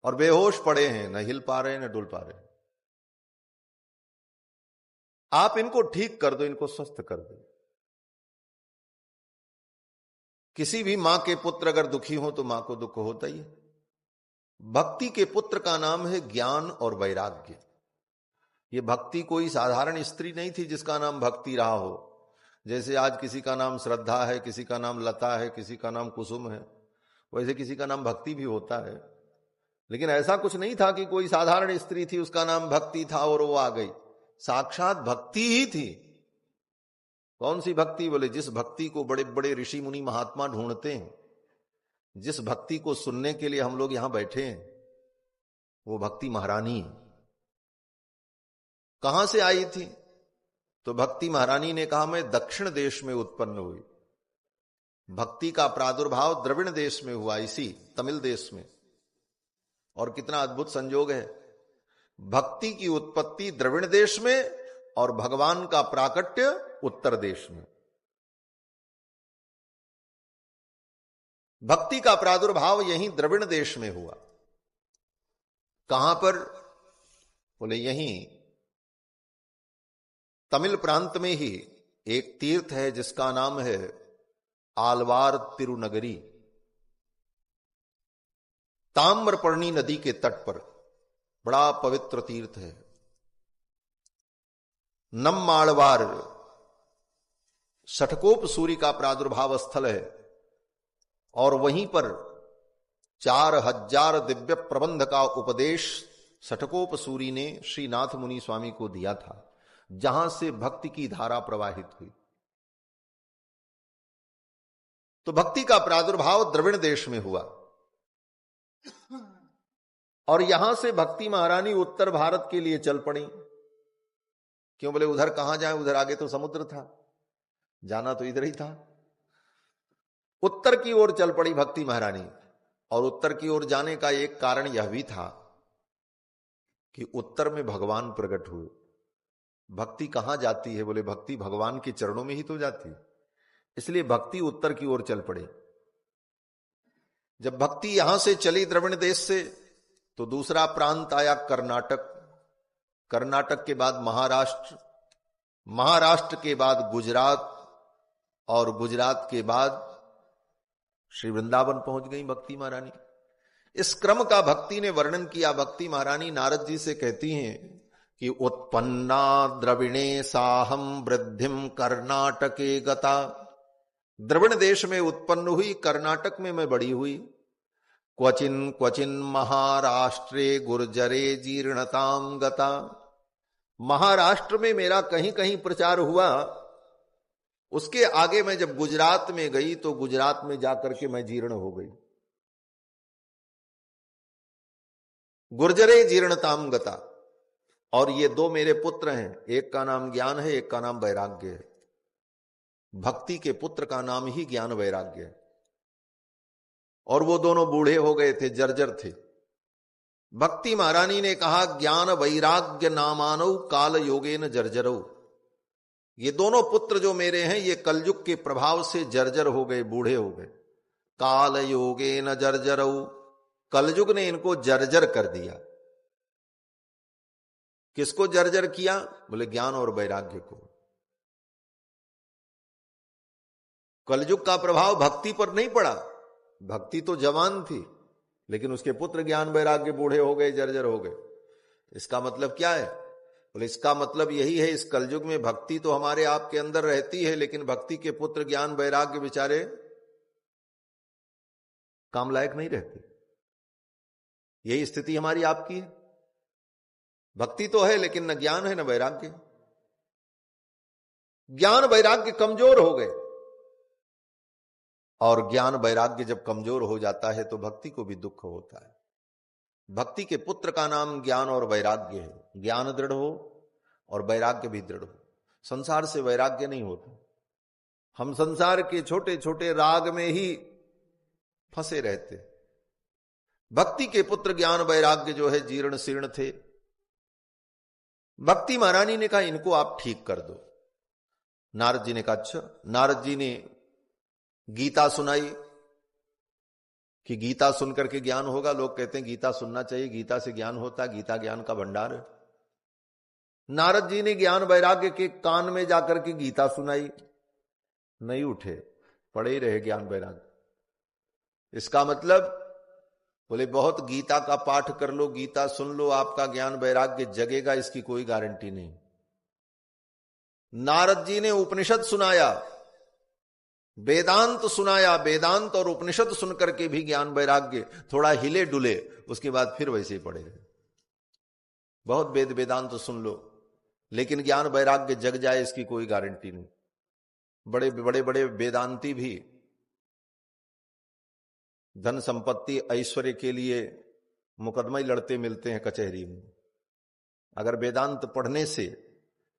और बेहोश पड़े हैं, न हिल पा रहे न डुल पा रहे। आप इनको ठीक कर दो, इनको स्वस्थ कर दो। किसी भी मां के पुत्र अगर दुखी हो तो मां को दुख होता ही है। भक्ति के पुत्र का नाम है ज्ञान और वैराग्य। ये भक्ति कोई साधारण स्त्री नहीं थी जिसका नाम भक्ति रहा हो। जैसे आज किसी का नाम श्रद्धा है, किसी का नाम लता है, किसी का नाम कुसुम है, वैसे किसी का नाम भक्ति भी होता है। लेकिन ऐसा कुछ नहीं था कि कोई साधारण स्त्री थी उसका नाम भक्ति था और वो आ गई। साक्षात भक्ति ही थी। कौन सी भक्ति? बोले जिस भक्ति को बड़े बड़े ऋषि मुनि महात्मा ढूंढते हैं, जिस भक्ति को सुनने के लिए हम लोग यहां बैठे हैं, वो भक्ति महारानी है। कहां से आई थी? तो भक्ति महारानी ने कहा मैं दक्षिण देश में उत्पन्न हुई। भक्ति का प्रादुर्भाव द्रविड़ देश में हुआ, इसी तमिल देश में। और कितना अद्भुत संयोग है, भक्ति की उत्पत्ति द्रविड़ देश में और भगवान का प्राकट्य उत्तर देश में। भक्ति का प्रादुर्भाव यहीं द्रविड़ देश में हुआ। कहां पर? बोले यहीं तमिल प्रांत में ही एक तीर्थ है जिसका नाम है आलवार तिरुनगरी। ताम्रपर्णी नदी के तट पर बड़ा पवित्र तीर्थ है। नम्माड़वार षटकोप सूर्य का प्रादुर्भाव स्थल है और वहीं पर 4000 दिव्य प्रबंध का उपदेश षटकोप सूर्य ने श्री नाथ मुनि स्वामी को दिया था, जहां से भक्ति की धारा प्रवाहित हुई। तो भक्ति का प्रादुर्भाव द्रविड़ देश में हुआ और यहां से भक्ति महारानी उत्तर भारत के लिए चल पड़ी। क्यों? बोले उधर कहां जाए, उधर आगे तो समुद्र था, जाना तो इधर ही था। उत्तर की ओर चल पड़ी भक्ति महारानी। और उत्तर की ओर जाने का एक कारण यह भी था कि उत्तर में भगवान प्रकट हुए। भक्ति कहां जाती है? बोले भक्ति भगवान के चरणों में ही तो जाती है, इसलिए भक्ति उत्तर की ओर चल पड़े। जब भक्ति यहां से चली द्रविड़ देश से, तो दूसरा प्रांत आया कर्नाटक। कर्नाटक के बाद महाराष्ट्र, महाराष्ट्र के बाद गुजरात और गुजरात के बाद श्री वृंदावन पहुंच गई भक्ति महारानी। इस क्रम का भक्ति ने वर्णन किया। भक्ति महारानी नारद जी से कहती हैं कि उत्पन्ना द्रविणे साहम वृद्धिम कर्नाटके गता। द्रविड़ देश में उत्पन्न हुई, कर्नाटक में मैं बड़ी हुई। क्वचिन क्वचिन महाराष्ट्रे गुर्जरे जीर्णताम गता। महाराष्ट्र में मेरा कहीं कहीं प्रचार हुआ। उसके आगे मैं जब गुजरात में गई तो गुजरात में जाकर के मैं जीर्ण हो गई। गुर्जरे जीर्णताम गता। और ये दो मेरे पुत्र हैं, एक का नाम ज्ञान है, एक का नाम वैराग्य है। भक्ति के पुत्र का नाम ही ज्ञान वैराग्य है। और वो दोनों बूढ़े हो गए थे, जर्जर थे। भक्ति महारानी ने कहा ज्ञान वैराग्य नामानौ काल योगेन जर्जरौ। ये दोनों पुत्र जो मेरे हैं ये कलयुग के प्रभाव से जर्जर हो गए, बूढ़े हो गए। काल योगेन जर्जरौ, कलयुग ने इनको जर्जर कर दिया। किसको जर्जर किया? बोले ज्ञान और वैराग्य को। कलयुग का प्रभाव भक्ति पर नहीं पड़ा। भक्ति तो जवान थी, लेकिन उसके पुत्र ज्ञान वैराग्य बूढ़े हो गए, जर्जर हो गए। इसका मतलब क्या है? बोले इसका मतलब यही है, इस कलयुग में भक्ति तो हमारे आपके अंदर रहती है, लेकिन भक्ति के पुत्र ज्ञान वैराग्य बेचारे काम लायक नहीं रहते। यही स्थिति हमारी आपकी है। भक्ति तो है लेकिन न ज्ञान है न वैराग्य। ज्ञान वैराग्य कमजोर हो गए। और ज्ञान वैराग्य जब कमजोर हो जाता है तो भक्ति को भी दुख होता है। भक्ति के पुत्र का नाम ज्ञान और वैराग्य है। ज्ञान दृढ़ हो और वैराग्य भी दृढ़ हो। संसार से वैराग्य नहीं होता। हम संसार के छोटे छोटे राग में ही फंसे रहते। भक्ति के पुत्र ज्ञान वैराग्य जो है जीर्ण शीर्ण थे। भक्ति महारानी ने कहा इनको आप ठीक कर दो। नारद जी ने कहा अच्छा। नारद जी ने गीता सुनाई कि गीता सुनकर के ज्ञान होगा। लोग कहते हैं गीता सुनना चाहिए, गीता से ज्ञान होता है, गीता ज्ञान का भंडार है। नारद जी ने ज्ञान वैराग्य के कान में जाकर के गीता सुनाई, नहीं उठे, पड़े ही रहे ज्ञान वैराग्य। इसका मतलब बोले बहुत गीता का पाठ कर लो, गीता सुन लो, आपका ज्ञान वैराग्य जगेगा, इसकी कोई गारंटी नहीं। नारद जी ने उपनिषद सुनाया, वेदांत सुनाया, वेदांत और उपनिषद सुनकर के भी ज्ञान वैराग्य थोड़ा हिले डुले, उसके बाद फिर वैसे ही पड़े रहे। बहुत वेद वेदांत सुन लो, लेकिन ज्ञान वैराग्य जग जाए इसकी कोई गारंटी नहीं। बड़े बड़े बड़े वेदांती भी धन संपत्ति ऐश्वर्य के लिए मुकदमा ही लड़ते मिलते हैं कचहरी में। अगर वेदांत पढ़ने से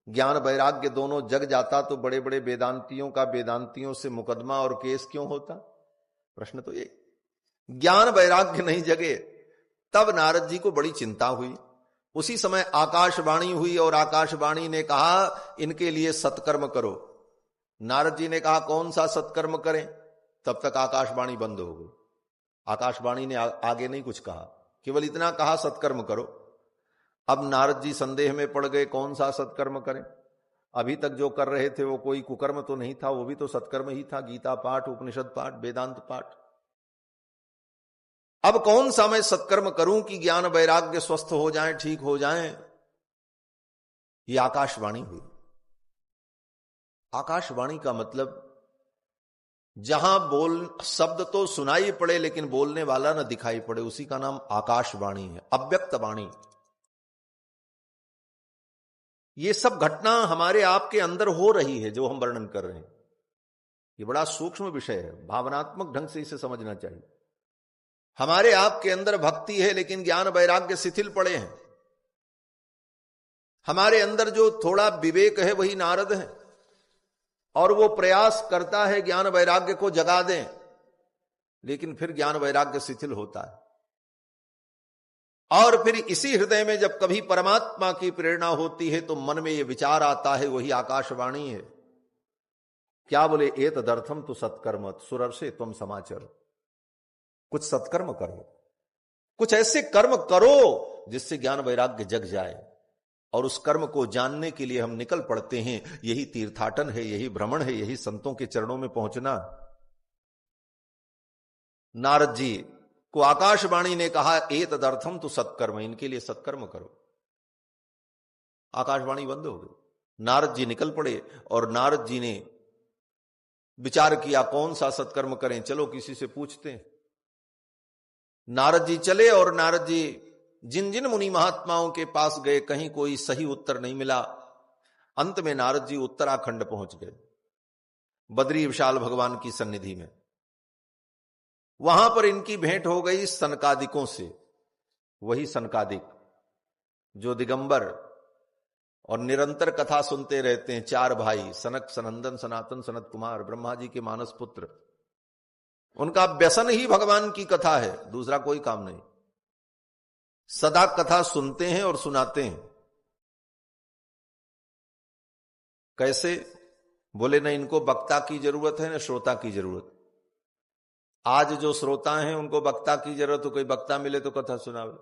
ज्ञान वैराग्य दोनों जग जाता तो बड़े बड़े वेदांतियों का वेदांतियों से मुकदमा और केस क्यों होता? प्रश्न तो ये। ज्ञान वैराग्य नहीं जगे, तब नारद जी को बड़ी चिंता हुई। उसी समय आकाशवाणी हुई और आकाशवाणी ने कहा इनके लिए सत्कर्म करो। नारद जी ने कहा कौन सा सत्कर्म करें? तब तक आकाशवाणी बंद हो गई। आकाशवाणी ने आगे नहीं कुछ कहा, केवल इतना कहा सत्कर्म करो। अब नारद जी संदेह में पड़ गए, कौन सा सत्कर्म करें? अभी तक जो कर रहे थे वो कोई कुकर्म तो नहीं था, वो भी तो सत्कर्म ही था, गीता पाठ, उपनिषद पाठ, वेदांत पाठ। अब कौन सा मैं सत्कर्म करूं कि ज्ञान वैराग्य स्वस्थ हो जाए, ठीक हो जाए? ये आकाशवाणी हुई। आकाशवाणी का मतलब जहां शब्द तो सुनाई पड़े लेकिन बोलने वाला न दिखाई पड़े, उसी का नाम आकाशवाणी है, अव्यक्त वाणी। ये सब घटना हमारे आपके अंदर हो रही है जो हम वर्णन कर रहे हैं। ये बड़ा सूक्ष्म विषय है, भावनात्मक ढंग से इसे समझना चाहिए। हमारे आपके अंदर भक्ति है लेकिन ज्ञान वैराग्य शिथिल पड़े हैं। हमारे अंदर जो थोड़ा विवेक है वही नारद है, और वो प्रयास करता है ज्ञान वैराग्य को जगा दें, लेकिन फिर ज्ञान वैराग्य शिथिल होता है। और फिर इसी हृदय में जब कभी परमात्मा की प्रेरणा होती है तो मन में ये विचार आता है, वही आकाशवाणी है। क्या बोले? एतदर्थम तु सत्कर्म सुरर्षे त्वम समाचर। कुछ सत्कर्म करो, कुछ ऐसे कर्म करो जिससे ज्ञान वैराग्य जग जाए। और उस कर्म को जानने के लिए हम निकल पड़ते हैं। यही तीर्थाटन है, यही भ्रमण है, यही संतों के चरणों में पहुंचना। नारद जी को आकाशवाणी ने कहा एतदर्थम तु सत्कर्म, इनके लिए सत्कर्म करो। आकाशवाणी बंद हो गई। नारद जी निकल पड़े और नारद जी ने विचार किया कौन सा सत्कर्म करें, चलो किसी से पूछते हैं। नारद जी चले और नारद जी जिन जिन मुनि महात्माओं के पास गए, कहीं कोई सही उत्तर नहीं मिला। अंत में नारद जी उत्तराखंड पहुंच गए, बद्री विशाल भगवान की सन्निधि में। वहां पर इनकी भेंट हो गई सनकादिकों से। वही सनकादिक जो दिगंबर और निरंतर कथा सुनते रहते हैं, चार भाई, सनक, सनंदन, सनातन, सनत कुमार, ब्रह्मा जी के मानस पुत्र। उनका व्यसन ही भगवान की कथा है, दूसरा कोई काम नहीं। सदा कथा सुनते हैं और सुनाते हैं। कैसे? बोले न इनको वक्ता की जरूरत है न श्रोता की जरूरत। आज जो श्रोता हैं उनको वक्ता की जरूरत हो, कोई वक्ता मिले तो कथा सुनावे।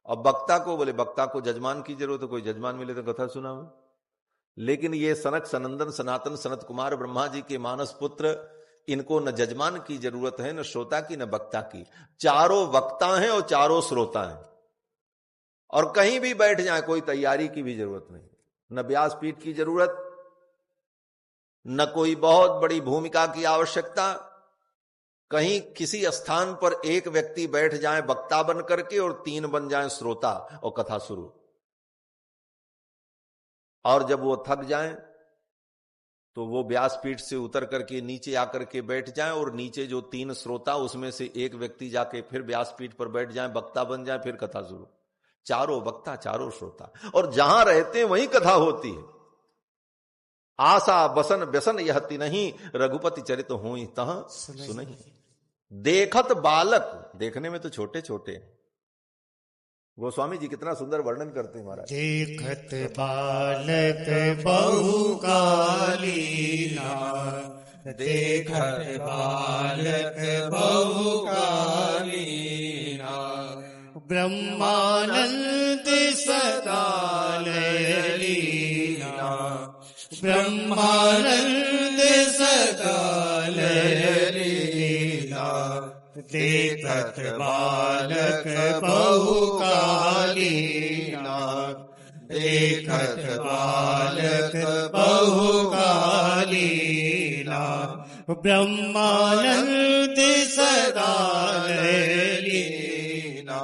और वक्ता को बोले वक्ता को जजमान की जरूरत हो, कोई जजमान मिले तो कथा सुनावे। लेकिन ये सनक, सनंदन, सनातन, सनत कुमार, ब्रह्मा जी के मानस पुत्र, इनको न जजमान की जरूरत है, न श्रोता की, न वक्ता की। चारों वक्ता हैं और चारों श्रोता हैं। और कहीं भी बैठ जाए कोई तैयारी की भी जरूरत नहीं, न व्यासपीठ की जरूरत, न कोई बहुत बड़ी भूमिका की आवश्यकता। कहीं किसी स्थान पर एक व्यक्ति बैठ जाए वक्ता बन करके और तीन बन जाए श्रोता, और कथा शुरू। और जब वो थक जाए तो वो व्यासपीठ से उतर करके नीचे आकर के बैठ जाए, और नीचे जो तीन श्रोता उसमें से एक व्यक्ति जाके फिर व्यासपीठ पर बैठ जाए, वक्ता बन जाए, फिर कथा शुरू। चारों वक्ता, चारों श्रोता, और जहां रहते हैं वहीं कथा होती है। आशा बसन व्यसन यहति नहीं, रघुपति चरित होई तह सुनहि। देखत बालक, देखने में तो छोटे छोटे। गोस्वामी जी कितना सुंदर वर्णन करते हैं महाराज। देखत बालक बहु कालीना, देखत बालक बहु कालीना, ब्रह्मानंद सदा लीना, ब्रह्मानंद सदा लीना। देखत बालक बहु कालीना, देखत बालक बहु कालीना, ब्रह्मानंद सदा लीना,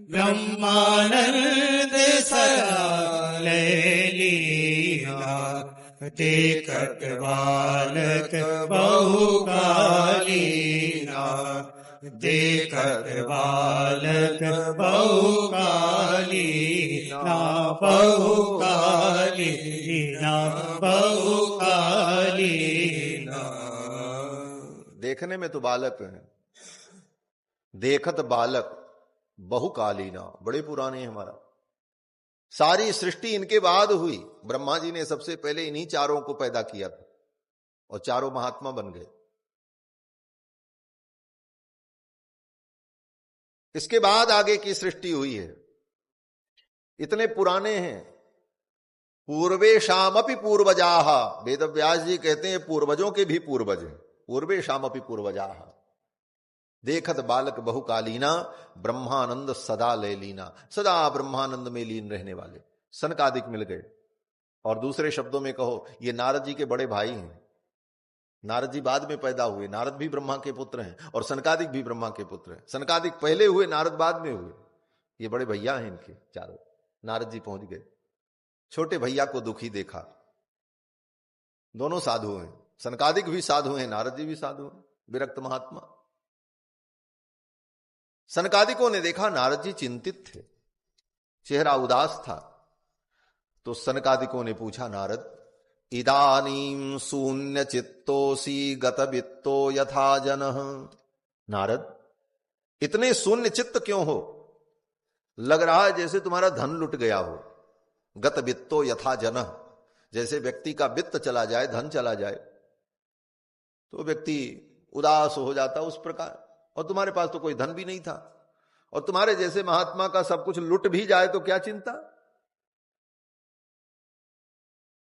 ब्रह्मानंद सदा लीना। देखत बालक बहु कालीना, देखत बालक बहु कालीना, बहु कालीना, बहु कालीना। देखने में तो बालक है, देखत बालक बहुकालीना, बड़े पुराने हैं हमारा। सारी सृष्टि इनके बाद हुई। ब्रह्मा जी ने सबसे पहले इन्हीं चारों को पैदा किया था और चारों महात्मा बन गए। इसके बाद आगे की सृष्टि हुई है। इतने पुराने हैं। पूर्वेशामपि पूर्वजाः, वेद व्यास जी कहते हैं पूर्वजों के भी पूर्वज हैं। पूर्वेशामपि पूर्वजाः देखत बालक बहुकालीना, ब्रह्मानंद सदा ले लीना, सदा ब्रह्मानंद में लीन रहने वाले सनकादिक मिल गए। और दूसरे शब्दों में कहो, ये नारद जी के बड़े भाई हैं। नारद जी बाद में पैदा हुए, नारद भी ब्रह्मा के पुत्र हैं और सनकादिक भी ब्रह्मा के पुत्र हैं। सनकादिक पहले हुए, नारद बाद में हुए। ये बड़े भैया हैं इनके चारों। नारद जी पहुंच गए, छोटे भैया को दुखी देखा। दोनों साधु हैं, सनकादिक भी साधु हैं, नारद जी भी साधु हैं, विरक्त महात्मा। सनकादिकों ने देखा नारद जी चिंतित थे, चेहरा उदास था। तो सनकादिकों ने पूछा, नारद इदानीं शून्य चित्तोसी गत वित्तो यथा जनः। नारद इतने शून्य चित्त क्यों हो? लग रहा है जैसे तुम्हारा धन लुट गया हो। गत वित्तो यथा जनः, जैसे व्यक्ति का वित्त चला जाए, धन चला जाए तो व्यक्ति उदास हो जाता उस प्रकार। और तुम्हारे पास तो कोई धन भी नहीं था, और तुम्हारे जैसे महात्मा का सब कुछ लुट भी जाए तो क्या चिंता।